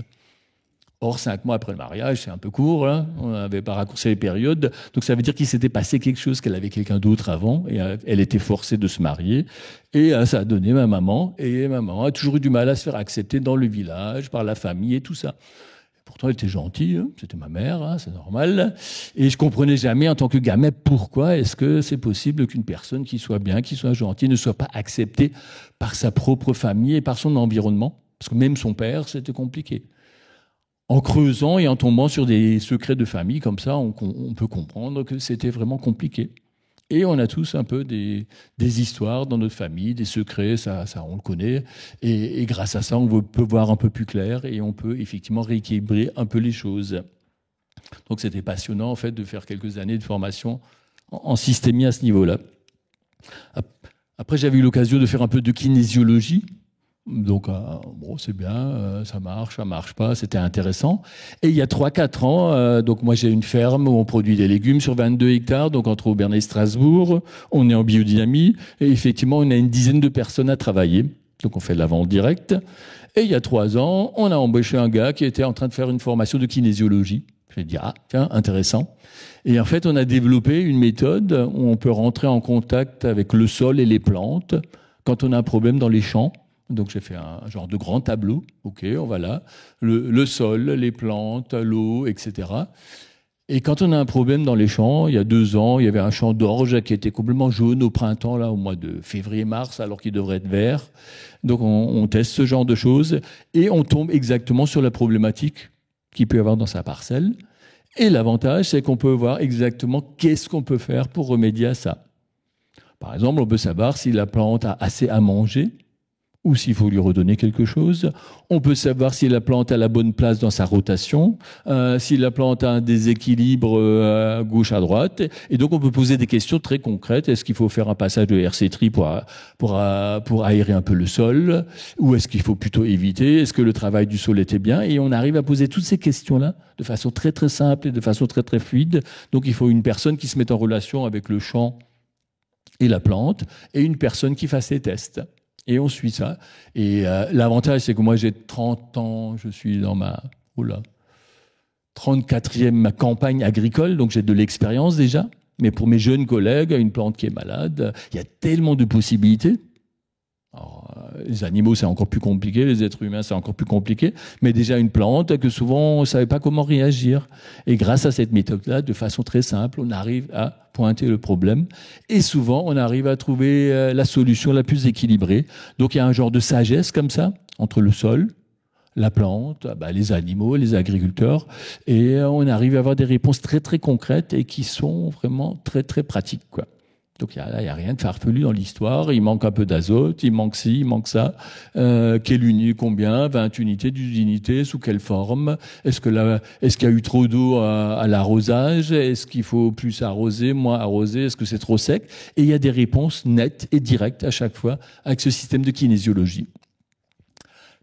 Or, 5 mois après le mariage, c'est un peu court, hein, on n'avait pas raccourci les périodes. Donc ça veut dire qu'il s'était passé quelque chose, qu'elle avait quelqu'un d'autre avant, et elle était forcée de se marier. Et ça a donné ma maman, et ma maman a toujours eu du mal à se faire accepter dans le village, par la famille et tout ça. Pourtant, elle était gentille, hein, c'était ma mère, hein, c'est normal. Et je comprenais jamais, en tant que gamin, pourquoi est-ce que c'est possible qu'une personne qui soit bien, qui soit gentille, ne soit pas acceptée par sa propre famille et par son environnement. Parce que même son père, c'était compliqué. En creusant et en tombant sur des secrets de famille, comme ça, on peut comprendre que c'était vraiment compliqué. Et on a tous un peu des histoires dans notre famille, des secrets, ça on le connaît. Et grâce à ça, on peut voir un peu plus clair et on peut effectivement rééquilibrer un peu les choses. Donc c'était passionnant, en fait, de faire quelques années de formation en systémie à ce niveau-là. Après, j'avais eu l'occasion de faire un peu de kinésiologie. Donc, bon, c'est bien, ça marche pas, c'était intéressant. Et il y a 3-4 ans, donc moi j'ai une ferme où on produit des légumes sur 22 hectares, donc entre Auberne et Strasbourg, on est en biodynamie, et effectivement on a une dizaine de personnes à travailler, donc on fait de la vente directe. Et il y a 3 ans, on a embauché un gars qui était en train de faire une formation de kinésiologie. J'ai dit, ah, tiens, intéressant. Et en fait, on a développé une méthode où on peut rentrer en contact avec le sol et les plantes quand on a un problème dans les champs. Donc j'ai fait un genre de grand tableau, ok, on va là, le sol, les plantes, l'eau, etc. Et quand on a un problème dans les champs, il y a 2 ans, il y avait un champ d'orge qui était complètement jaune au printemps, là, au mois de février-mars, alors qu'il devrait être vert. Donc on teste ce genre de choses et on tombe exactement sur la problématique qu'il peut y avoir dans sa parcelle. Et l'avantage, c'est qu'on peut voir exactement qu'est-ce qu'on peut faire pour remédier à ça. Par exemple, on peut savoir si la plante a assez à manger, ou s'il faut lui redonner quelque chose. On peut savoir si la plante a la bonne place dans sa rotation, si la plante a un déséquilibre à gauche, à droite. Et donc, on peut poser des questions très concrètes. Est-ce qu'il faut faire un passage de RC-tri pour aérer un peu le sol? Ou est-ce qu'il faut plutôt éviter? Est-ce que le travail du sol était bien? Et on arrive à poser toutes ces questions-là de façon très, très simple et de façon très, très fluide. Donc, il faut une personne qui se mette en relation avec le champ et la plante et une personne qui fasse les tests. Et on suit ça. Et l'avantage, c'est que moi, j'ai 30 ans, je suis dans ma 34e campagne agricole, donc j'ai de l'expérience déjà. Mais pour mes jeunes collègues, une plante qui est malade, il y a tellement de possibilités. Alors, les animaux, c'est encore plus compliqué, les êtres humains, c'est encore plus compliqué, mais déjà une plante que souvent, on ne savait pas comment réagir. Et grâce à cette méthode-là, de façon très simple, on arrive à pointer le problème. Et souvent, on arrive à trouver la solution la plus équilibrée. Donc, il y a un genre de sagesse comme ça, entre le sol, la plante, les animaux, les agriculteurs, et on arrive à avoir des réponses très, très concrètes et qui sont vraiment très, très pratiques, quoi. Donc, il n'y a rien de farfelu dans l'histoire. Il manque un peu d'azote, il manque ci, il manque ça. Quelle unité, combien? 20 unités, 10 unités, sous quelle forme? Est-ce qu'il y a eu trop d'eau à l'arrosage? Est-ce qu'il faut plus arroser, moins arroser? Est-ce que c'est trop sec? Et il y a des réponses nettes et directes à chaque fois avec ce système de kinésiologie.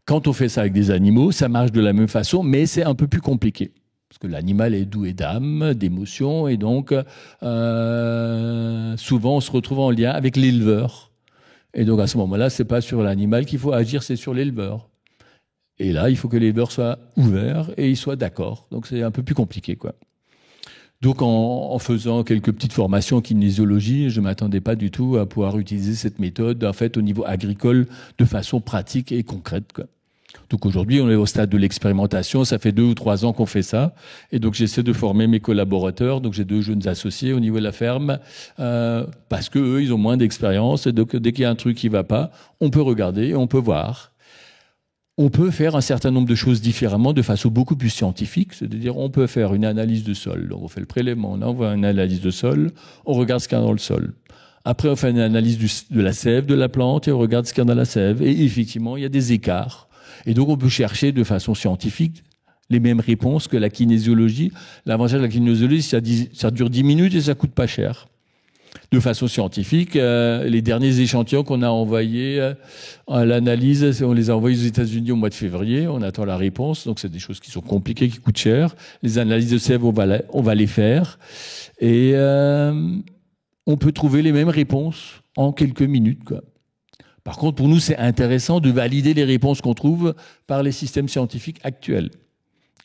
Quand on fait ça avec des animaux, ça marche de la même façon, mais c'est un peu plus compliqué. Parce que l'animal est doué d'âme, d'émotion, et donc souvent on se retrouve en lien avec l'éleveur. Et donc à ce moment-là, c'est pas sur l'animal qu'il faut agir, c'est sur l'éleveur. Et là, il faut que l'éleveur soit ouvert et il soit d'accord. Donc c'est un peu plus compliqué, quoi. Donc en faisant quelques petites formations en kinésiologie, je m'attendais pas du tout à pouvoir utiliser cette méthode en fait au niveau agricole de façon pratique et concrète, quoi. Donc aujourd'hui, on est au stade de l'expérimentation. Ça fait 2 ou 3 ans qu'on fait ça. Et donc j'essaie de former mes collaborateurs. Donc j'ai 2 jeunes associés au niveau de la ferme parce que eux, ils ont moins d'expérience. Et donc dès qu'il y a un truc qui va pas, on peut regarder et on peut voir. On peut faire un certain nombre de choses différemment de façon beaucoup plus scientifique. C'est-à-dire on peut faire une analyse de sol. Donc on fait le prélèvement, on envoie une analyse de sol, on regarde ce qu'il y a dans le sol. Après, on fait une analyse de la sève de la plante et on regarde ce qu'il y a dans la sève. Et effectivement, il y a des écarts. Et donc, on peut chercher de façon scientifique les mêmes réponses que la kinésiologie. L'avantage de la kinésiologie, ça dure 10 minutes et ça coûte pas cher. De façon scientifique, les derniers échantillons qu'on a envoyés à l'analyse, on les a envoyés aux États-Unis au mois de février. On attend la réponse. Donc, c'est des choses qui sont compliquées, qui coûtent cher. Les analyses de sève, on va les faire. Et on peut trouver les mêmes réponses en quelques minutes, quoi. Par contre, pour nous, c'est intéressant de valider les réponses qu'on trouve par les systèmes scientifiques actuels.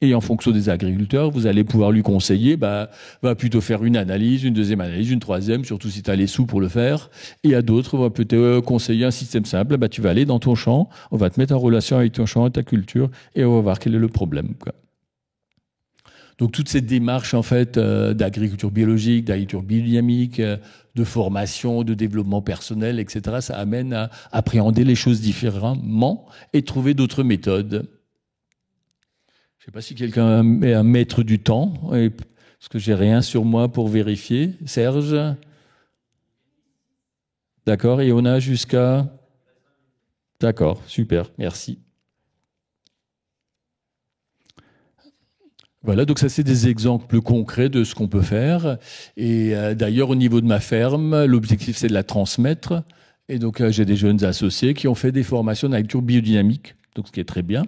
Et en fonction des agriculteurs, vous allez pouvoir lui conseiller, va plutôt faire une analyse, une deuxième analyse, une troisième, surtout si tu as les sous pour le faire. Et à d'autres, on va peut-être conseiller un système simple. Tu vas aller dans ton champ, on va te mettre en relation avec ton champ et ta culture, et on va voir quel est le problème, quoi. Donc toute cette démarche en fait d'agriculture biologique, d'agriculture biodynamique, de formation, de développement personnel, etc., ça amène à appréhender les choses différemment et trouver d'autres méthodes. Je ne sais pas si quelqu'un est un maître du temps, parce que j'ai rien sur moi pour vérifier. Serge? D'accord, et on a jusqu'à... D'accord, super, merci. Voilà, donc ça c'est des exemples concrets de ce qu'on peut faire. Et d'ailleurs au niveau de ma ferme, l'objectif c'est de la transmettre. Et donc, j'ai des jeunes associés qui ont fait des formations d'agriculture biodynamique, donc ce qui est très bien.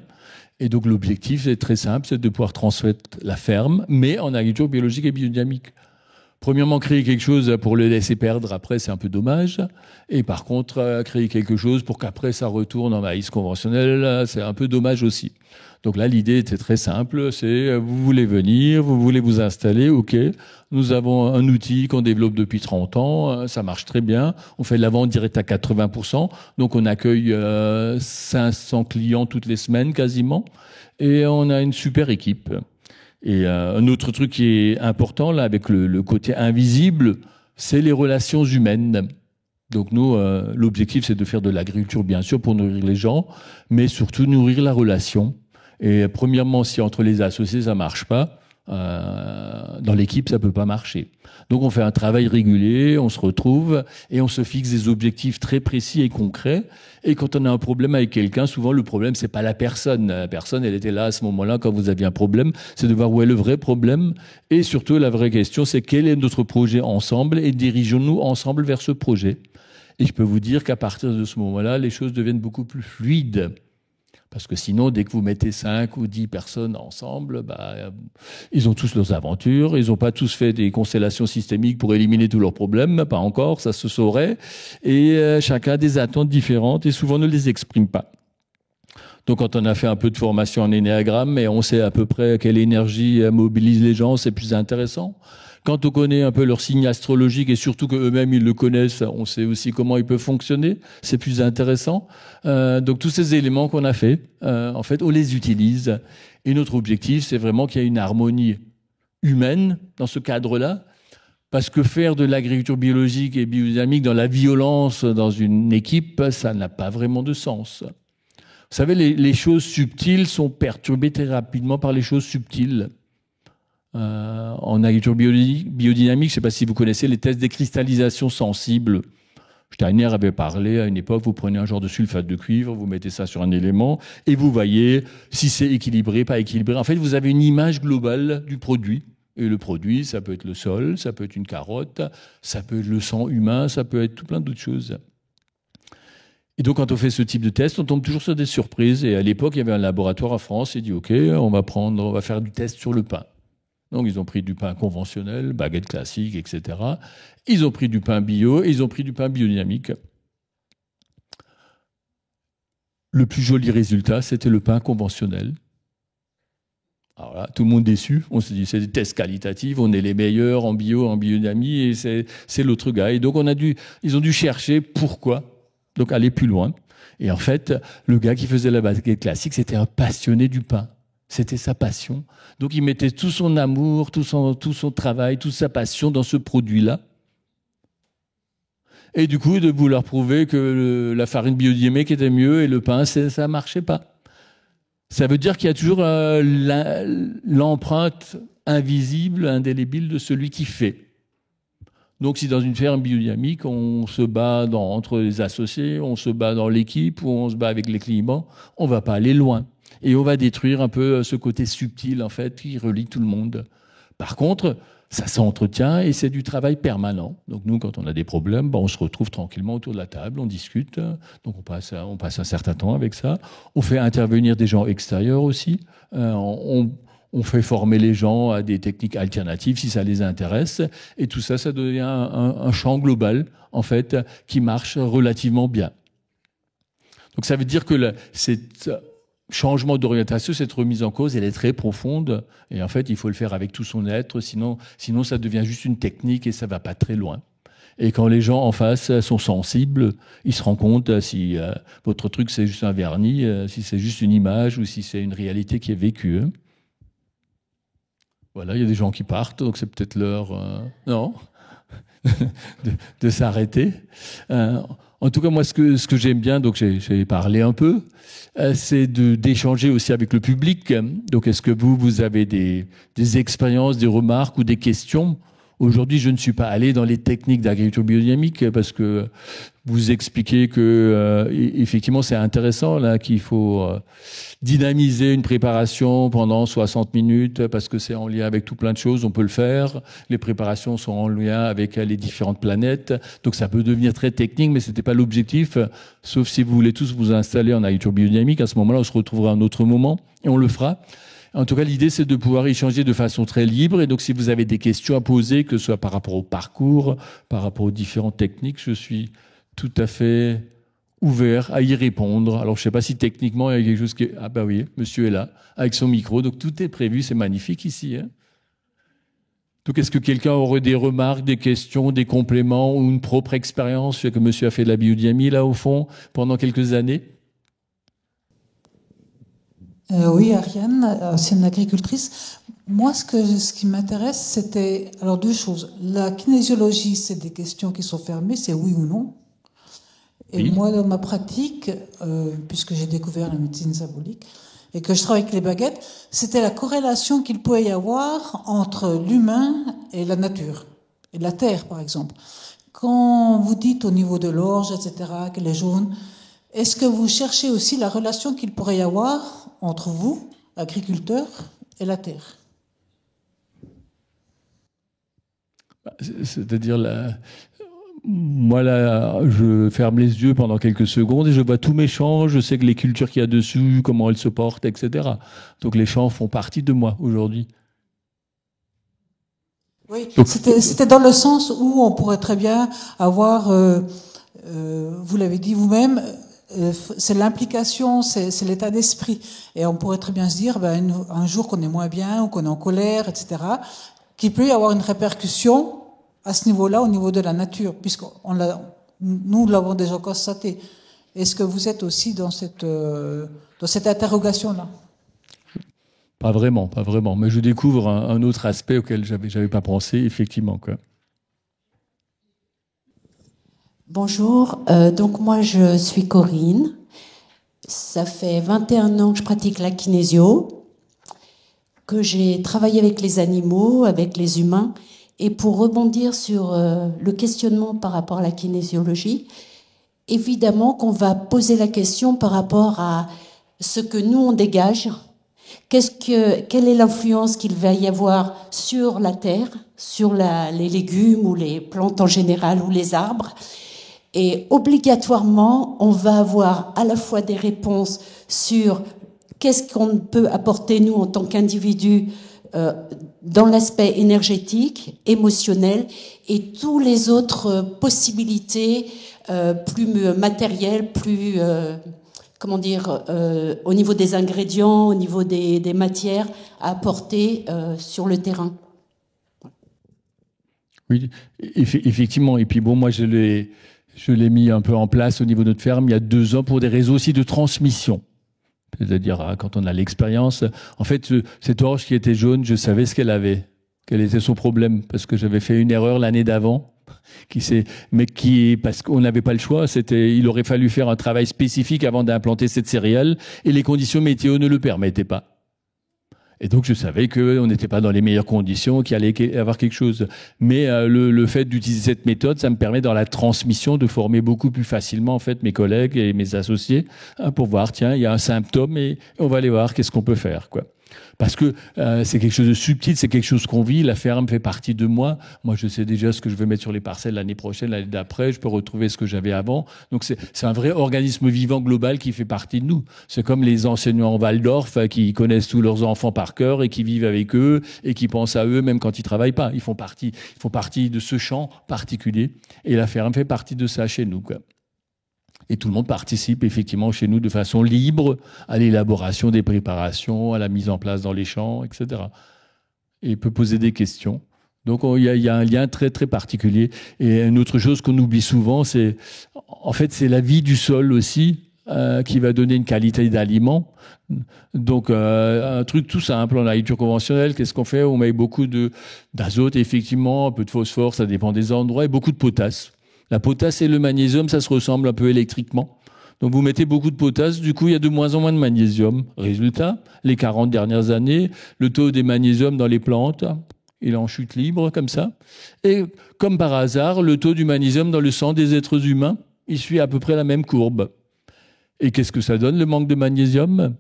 Et donc, l'objectif, c'est très simple, c'est de pouvoir transmettre la ferme, mais en agriculture biologique et biodynamique. Premièrement, créer quelque chose pour le laisser perdre, après, c'est un peu dommage. Et par contre, créer quelque chose pour qu'après, ça retourne en maïs conventionnel, c'est un peu dommage aussi. Donc là, l'idée était très simple, c'est vous voulez venir, vous voulez vous installer, ok. Nous avons un outil qu'on développe depuis 30 ans, ça marche très bien. On fait de la vente directe à 80%, donc on accueille 500 clients toutes les semaines quasiment, et on a une super équipe. Et un autre truc qui est important là, avec le côté invisible, c'est les relations humaines. Donc nous, l'objectif, c'est de faire de l'agriculture, bien sûr, pour nourrir les gens, mais surtout nourrir la relation. Et premièrement, si entre les associés, ça marche pas, dans l'équipe, ça peut pas marcher. Donc on fait un travail régulier, on se retrouve et on se fixe des objectifs très précis et concrets. Et quand on a un problème avec quelqu'un, souvent le problème, c'est pas la personne. La personne, elle était là à ce moment-là quand vous aviez un problème. C'est de voir où est le vrai problème. Et surtout, la vraie question, c'est quel est notre projet ensemble et dirigeons-nous ensemble vers ce projet. Et je peux vous dire qu'à partir de ce moment-là, les choses deviennent beaucoup plus fluides. Parce que sinon, dès que vous mettez 5 ou 10 personnes ensemble, ils ont tous leurs aventures, ils n'ont pas tous fait des constellations systémiques pour éliminer tous leurs problèmes, pas encore, ça se saurait, et chacun a des attentes différentes et souvent ne les exprime pas. Donc quand on a fait un peu de formation en énéagramme et on sait à peu près quelle énergie mobilise les gens, c'est plus intéressant. Quand on connaît un peu leur signe astrologique et surtout qu'eux-mêmes ils le connaissent, on sait aussi comment ils peuvent fonctionner, c'est plus intéressant. Donc tous ces éléments qu'on a fait, en fait, on les utilise. Et notre objectif, c'est vraiment qu'il y ait une harmonie humaine dans ce cadre-là, parce que faire de l'agriculture biologique et biodynamique dans la violence dans une équipe, ça n'a pas vraiment de sens. Vous savez, les choses subtiles sont perturbées très rapidement par les choses subtiles. En agriculture biodynamique, je ne sais pas si vous connaissez les tests des cristallisations sensibles. Steiner avait parlé à une époque, vous prenez un genre de sulfate de cuivre, vous mettez ça sur un élément et vous voyez si c'est équilibré, pas équilibré. En fait, vous avez une image globale du produit. Et le produit, ça peut être le sol, ça peut être une carotte, ça peut être le sang humain, ça peut être tout plein d'autres choses. Et donc, quand on fait ce type de test, on tombe toujours sur des surprises. Et à l'époque, il y avait un laboratoire en France, il dit, OK, on va faire du test sur le pain. Donc, ils ont pris du pain conventionnel, baguette classique, etc. Ils ont pris du pain bio et ils ont pris du pain biodynamique. Le plus joli résultat, c'était le pain conventionnel. Alors là, tout le monde déçu. On se dit, c'est des tests qualitatifs, on est les meilleurs en bio, en biodynamie, et c'est l'autre gars. Et donc, ils ont dû chercher pourquoi. Donc, aller plus loin. Et en fait, le gars qui faisait la baguette classique, c'était un passionné du pain. C'était sa passion. Donc, il mettait tout son amour, tout son travail, toute sa passion dans ce produit-là. Et du coup, de vouloir prouver que la farine biodynamique était mieux et le pain, ça ne marchait pas. Ça veut dire qu'il y a toujours l'empreinte invisible, indélébile de celui qui fait. Donc, si dans une ferme biodynamique, on se bat entre les associés, on se bat dans l'équipe ou on se bat avec les clients, on ne va pas aller loin. Et on va détruire un peu ce côté subtil, en fait, qui relie tout le monde. Par contre, ça s'entretient et c'est du travail permanent. Donc nous, quand on a des problèmes, on se retrouve tranquillement autour de la table, on discute. Donc on passe un certain temps avec ça. On fait intervenir des gens extérieurs aussi. On fait former les gens à des techniques alternatives si ça les intéresse. Et tout ça, ça devient un champ global, en fait, qui marche relativement bien. Donc ça veut dire que cette changement d'orientation, cette remise en cause, elle est très profonde. Et en fait, il faut le faire avec tout son être, sinon ça devient juste une technique et ça va pas très loin. Et quand les gens en face sont sensibles, ils se rendent compte si votre truc c'est juste un vernis, si c'est juste une image ou si c'est une réalité qui est vécue. Voilà, il y a des gens qui partent, donc c'est peut-être l'heure, non, de s'arrêter. En tout cas, moi, ce que j'aime bien, donc j'ai parlé un peu, c'est d'échanger aussi avec le public. Donc, est-ce que vous avez des expériences, des remarques ou des questions? Aujourd'hui, je ne suis pas allé dans les techniques d'agriculture biodynamique parce que vous expliquez que effectivement c'est intéressant là qu'il faut dynamiser une préparation pendant 60 minutes parce que c'est en lien avec tout plein de choses, on peut le faire. Les préparations sont en lien avec les différentes planètes, donc ça peut devenir très technique, mais c'était pas l'objectif. Sauf si vous voulez tous vous installer en agriculture biodynamique, à ce moment-là, on se retrouvera à un autre moment et on le fera. En tout cas, l'idée, c'est de pouvoir échanger de façon très libre. Et donc, si vous avez des questions à poser, que ce soit par rapport au parcours, par rapport aux différentes techniques, je suis tout à fait ouvert à y répondre. Alors, je ne sais pas si techniquement, il y a quelque chose qui est... Ah bah oui, monsieur est là, avec son micro. Donc, tout est prévu. C'est magnifique ici. Hein. Donc, est-ce que quelqu'un aurait des remarques, des questions, des compléments ou une propre expérience? Je sais que monsieur a fait de la biodynamie, là, au fond, pendant quelques années. Oui, Ariane, ancienne agricultrice. Moi, ce qui m'intéresse, c'était alors deux choses. La kinésiologie, c'est des questions qui sont fermées, c'est oui ou non. Et Oui. moi, dans ma pratique, puisque j'ai découvert la médecine symbolique et que je travaille avec les baguettes, c'était la corrélation qu'il pouvait y avoir entre l'humain et la nature, et la terre, par exemple. Quand vous dites au niveau de l'orge, etc., qu'elle est jaune, est-ce que vous cherchez aussi la relation qu'il pourrait y avoir entre vous, agriculteurs, et la terre? C'est-à-dire, moi, là, je ferme les yeux pendant quelques secondes et je vois tous mes champs, je sais que les cultures qu'il y a dessus, comment elles se portent, etc. Donc les champs font partie de moi aujourd'hui. Oui, c'était dans le sens où on pourrait très bien avoir, vous l'avez dit vous-même, c'est l'implication, c'est l'état d'esprit. Et on pourrait très bien se dire, ben, un jour qu'on est moins bien ou qu'on est en colère, etc., qu'il peut y avoir une répercussion à ce niveau-là, au niveau de la nature, nous l'avons déjà constaté. Est-ce que vous êtes aussi dans cette interrogation-là? Pas vraiment, pas vraiment. Mais je découvre un autre aspect auquel j'avais pas pensé, effectivement, quoi. Bonjour, donc moi je suis Corinne, ça fait 21 ans que je pratique la kinésio, que j'ai travaillé avec les animaux, avec les humains, et pour rebondir sur le questionnement par rapport à la kinésiologie, évidemment qu'on va poser la question par rapport à ce que nous on dégage, quelle est l'influence qu'il va y avoir sur la terre, sur les légumes ou les plantes en général ou les arbres. Et obligatoirement, on va avoir à la fois des réponses sur qu'est-ce qu'on peut apporter, nous, en tant qu'individus, dans l'aspect énergétique, émotionnel, et toutes les autres possibilités plus matérielles, plus, au niveau des ingrédients, au niveau des matières à apporter sur le terrain. Oui, effectivement. Et puis bon, moi, je l'ai mis un peu en place au niveau de notre ferme il y a 2 ans pour des réseaux aussi de transmission. C'est-à-dire, quand on a l'expérience, en fait, cette orge qui était jaune, je savais ce qu'elle avait, quel était son problème, parce que j'avais fait une erreur l'année d'avant, parce qu'on n'avait pas le choix, il aurait fallu faire un travail spécifique avant d'implanter cette céréale, et les conditions météo ne le permettaient pas. Et donc, je savais qu'on n'était pas dans les meilleures conditions, qu'il allait y avoir quelque chose. Mais le fait d'utiliser cette méthode, ça me permet dans la transmission de former beaucoup plus facilement en fait mes collègues et mes associés pour voir, tiens, il y a un symptôme et on va aller voir qu'est-ce qu'on peut faire, quoi. Parce que c'est quelque chose de subtil, c'est quelque chose qu'on vit. La ferme fait partie de moi. Moi, je sais déjà ce que je vais mettre sur les parcelles l'année prochaine, l'année d'après. Je peux retrouver ce que j'avais avant. Donc, c'est un vrai organisme vivant global qui fait partie de nous. C'est comme les enseignants en Waldorf qui connaissent tous leurs enfants par cœur et qui vivent avec eux et qui pensent à eux même quand ils travaillent pas. Ils font partie de ce champ particulier. Et la ferme fait partie de ça chez nous, quoi. Et tout le monde participe effectivement chez nous de façon libre à l'élaboration des préparations, à la mise en place dans les champs, etc. Et peut poser des questions. Donc il y a un lien très très particulier. Et une autre chose qu'on oublie souvent, c'est la vie du sol aussi qui va donner une qualité d'aliment. Donc un truc tout simple en agriculture conventionnelle, qu'est-ce qu'on fait? On met beaucoup d'azote, effectivement, un peu de phosphore, ça dépend des endroits, et beaucoup de potasse. La potasse et le magnésium, ça se ressemble un peu électriquement. Donc vous mettez beaucoup de potasse, du coup il y a de moins en moins de magnésium. Résultat, les 40 dernières années, le taux des magnésiums dans les plantes, Il est en chute libre, comme ça. Et comme par hasard, le taux du magnésium dans le sang des êtres humains, il suit à peu près la même courbe. Et qu'est-ce que ça donne, le manque de magnésium ?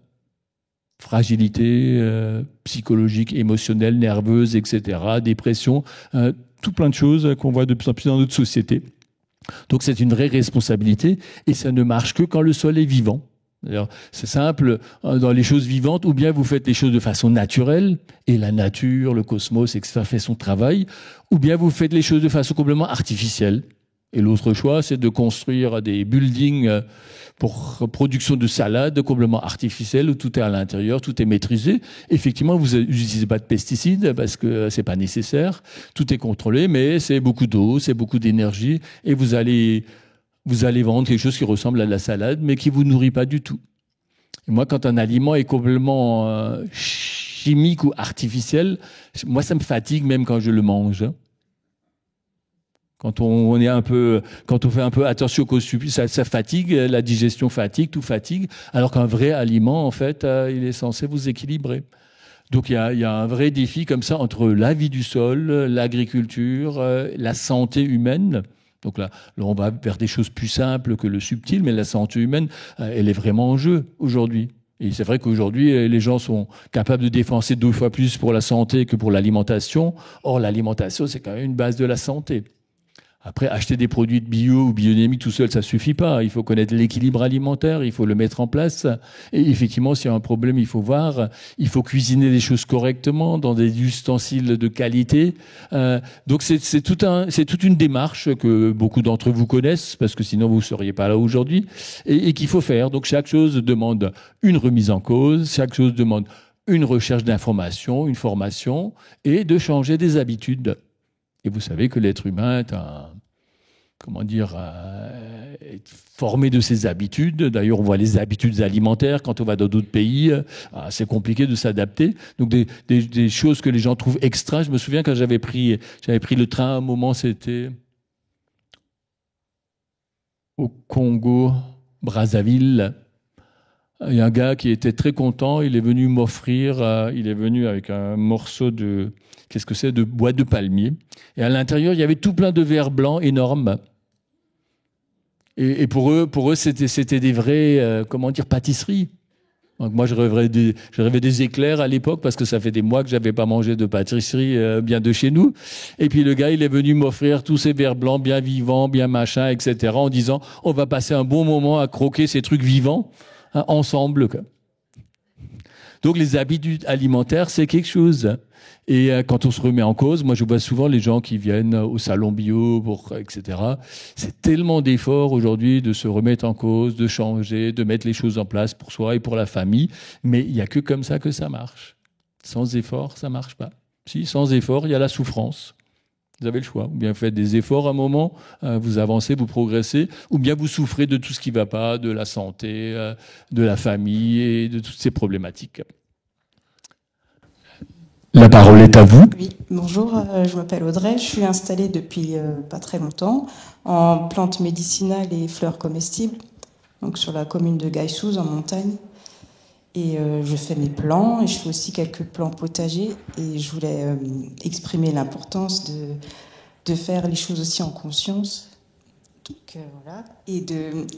Fragilité psychologique, émotionnelle, nerveuse, etc., dépression, tout plein de choses qu'on voit de plus en plus dans notre société. Donc c'est une vraie responsabilité et ça ne marche que quand le sol est vivant. D'ailleurs, c'est simple, dans les choses vivantes, ou bien vous faites les choses de façon naturelle, et la nature, le cosmos, etc., fait son travail, ou bien vous faites les choses de façon complètement artificielle. Et l'autre choix, c'est de construire des buildings pour production de salades complètement artificielles où tout est à l'intérieur, tout est maîtrisé. Effectivement, vous n'utilisez pas de pesticides parce que c'est pas nécessaire. Tout est contrôlé, mais c'est beaucoup d'eau, c'est beaucoup d'énergie et vous allez vendre quelque chose qui ressemble à de la salade, mais qui vous nourrit pas du tout. Et moi, quand un aliment est complètement chimique ou artificiel, moi, ça me fatigue même quand je le mange. Quand on fait un peu attention au ça fatigue, la digestion fatigue, tout fatigue, alors qu'un vrai aliment, en fait, il est censé vous équilibrer. Donc il y a un vrai défi comme ça entre la vie du sol, l'agriculture, la santé humaine. Donc là, on va vers des choses plus simples que le subtil, mais la santé humaine, elle est vraiment en jeu aujourd'hui. Et c'est vrai qu'aujourd'hui, les gens sont capables de dépenser 2 fois plus pour la santé que pour l'alimentation. Or, l'alimentation, c'est quand même une base de la santé. Après, acheter des produits de bio ou biodynamique tout seul, ça suffit pas. Il faut connaître l'équilibre alimentaire, il faut le mettre en place. Et effectivement, s'il y a un problème, il faut voir. Il faut cuisiner les choses correctement dans des ustensiles de qualité. Donc c'est toute une démarche que beaucoup d'entre vous connaissent, parce que sinon vous seriez pas là aujourd'hui, et qu'il faut faire. Donc chaque chose demande une remise en cause, chaque chose demande une recherche d'information, une formation, et de changer des habitudes. Et vous savez que l'être humain est est formé de ses habitudes. D'ailleurs, on voit les habitudes alimentaires quand on va dans d'autres pays. C'est compliqué de s'adapter. Donc, des choses que les gens trouvent extra. Je me souviens quand j'avais pris le train, à un moment, c'était au Congo, Brazzaville. Il y a un gars qui était très content. Il est venu m'offrir, il est venu avec un morceau de, qu'est-ce que c'est, de bois de palmier. Et à l'intérieur, il y avait tout plein de verres blancs énormes. Et pour eux, c'était des vraies, pâtisseries. Donc moi, je rêvais des éclairs à l'époque parce que ça fait des mois que j'avais pas mangé de pâtisserie bien de chez nous. Et puis le gars, il est venu m'offrir tous ces verres blancs bien vivants, bien machin, etc. en disant, on va passer un bon moment à croquer ces trucs vivants ensemble. Donc les habitudes alimentaires, c'est quelque chose. Et quand on se remet en cause, moi je vois souvent les gens qui viennent au salon bio, etc. C'est tellement d'efforts aujourd'hui de se remettre en cause, de changer, de mettre les choses en place pour soi et pour la famille. Mais il n'y a que comme ça que ça marche. Sans effort, ça marche pas. Si, sans effort, il y a la souffrance. Vous avez le choix. Ou bien vous faites des efforts à un moment, vous avancez, vous progressez, ou bien vous souffrez de tout ce qui ne va pas, de la santé, de la famille et de toutes ces problématiques. La parole est à vous. Oui, bonjour, je m'appelle Audrey, je suis installée depuis pas très longtemps en plantes médicinales et fleurs comestibles, donc sur la commune de Gaïsouz en montagne. Et je fais mes plants et je fais aussi quelques plants potagers et je voulais exprimer l'importance de faire les choses aussi en conscience. Donc, voilà. Et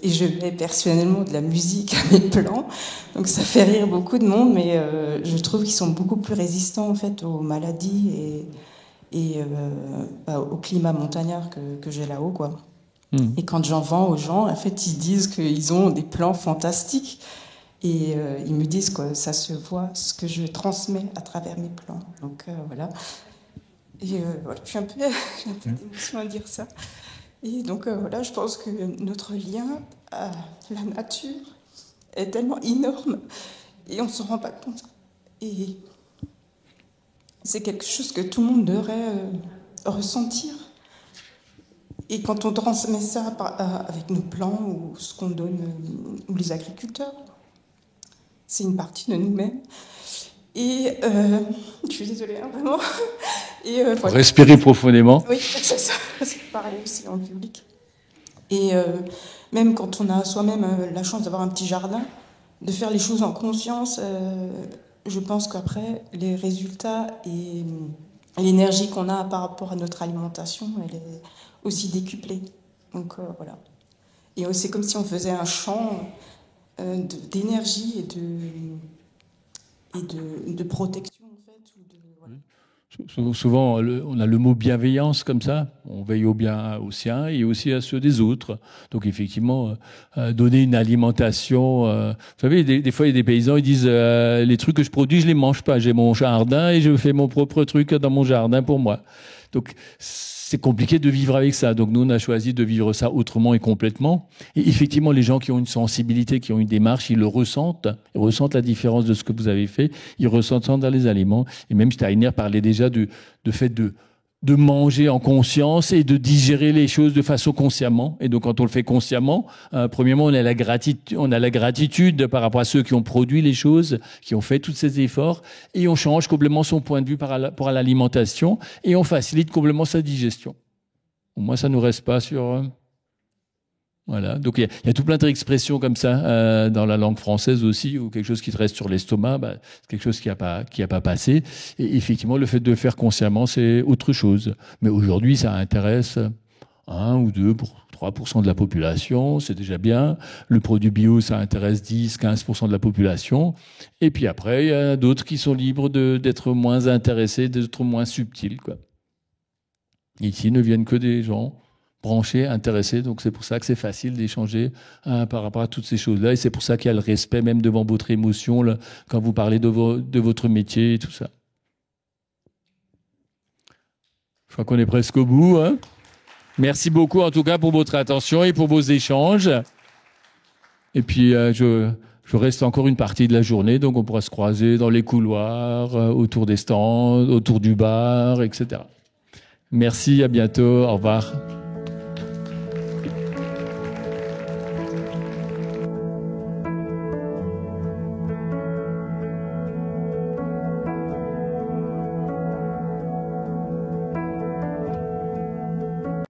je mets personnellement de la musique à mes plants, donc ça fait rire beaucoup de monde, mais je trouve qu'ils sont beaucoup plus résistants en fait aux maladies et au climat montagnard que j'ai là-haut, quoi. Et quand j'en vends aux gens, en fait, ils disent qu'ils ont des plants fantastiques et ils me disent que ça se voit ce que je transmets à travers mes plants. Donc voilà. Et voilà, j'ai un peu d'émotion à dire ça. Et donc voilà, je pense que notre lien à la nature est tellement énorme et on ne s'en rend pas compte. Et c'est quelque chose que tout le monde devrait ressentir. Et quand on transmet ça avec nos plants ou ce qu'on donne, ou les agriculteurs, c'est une partie de nous-mêmes. Et je suis désolée, hein, vraiment. Et, voilà. Respirez profondément. Oui, c'est ça. C'est pareil aussi en public. Et même quand on a soi-même la chance d'avoir un petit jardin, de faire les choses en conscience, je pense qu'après, les résultats l'énergie qu'on a par rapport à notre alimentation, elle est aussi décuplée. Donc voilà. Et c'est comme si on faisait un champ d'énergie et de protection, en fait. Voilà. Souvent, on a le mot bienveillance comme ça. On veille au bien aux siens et aussi à ceux des autres. Donc effectivement, donner une alimentation. Vous savez, des fois, il y a des paysans, ils disent les trucs que je produis, je les mange pas. J'ai mon jardin et je fais mon propre truc dans mon jardin pour moi. Donc c'est compliqué de vivre avec ça. Donc nous, on a choisi de vivre ça autrement et complètement. Et effectivement, les gens qui ont une sensibilité, qui ont une démarche, ils le ressentent. Ils ressentent la différence de ce que vous avez fait. Ils ressentent ça dans les aliments. Et même Steiner parlait déjà de fait de manger en conscience et de digérer les choses de façon consciemment. Et donc, quand on le fait consciemment, premièrement, on a la gratitude par rapport à ceux qui ont produit les choses, qui ont fait tous ces efforts, et on change complètement son point de vue par rapport à l'alimentation, et on facilite complètement sa digestion. Au moins, ça nous reste pas sur... Voilà. Donc, il y a tout plein d'expressions comme ça dans la langue française aussi, ou quelque chose qui te reste sur l'estomac, c'est quelque chose qui a pas passé. Et effectivement, le fait de le faire consciemment, c'est autre chose. Mais aujourd'hui, ça intéresse 1 ou 2 pour 3% de la population, c'est déjà bien. Le produit bio, ça intéresse 10-15% de la population. Et puis après, il y a d'autres qui sont libres d'être moins intéressés, d'être moins subtils, quoi. Ici, ne viennent que des gens branchés, intéressés, donc c'est pour ça que c'est facile d'échanger par rapport à toutes ces choses-là, et c'est pour ça qu'il y a le respect même devant votre émotion là, quand vous parlez de votre métier et tout ça. Je crois qu'on est presque au bout. Hein. Merci beaucoup en tout cas pour votre attention et pour vos échanges. Et puis je reste encore une partie de la journée, donc on pourra se croiser dans les couloirs, autour des stands, autour du bar, etc. Merci, à bientôt, au revoir.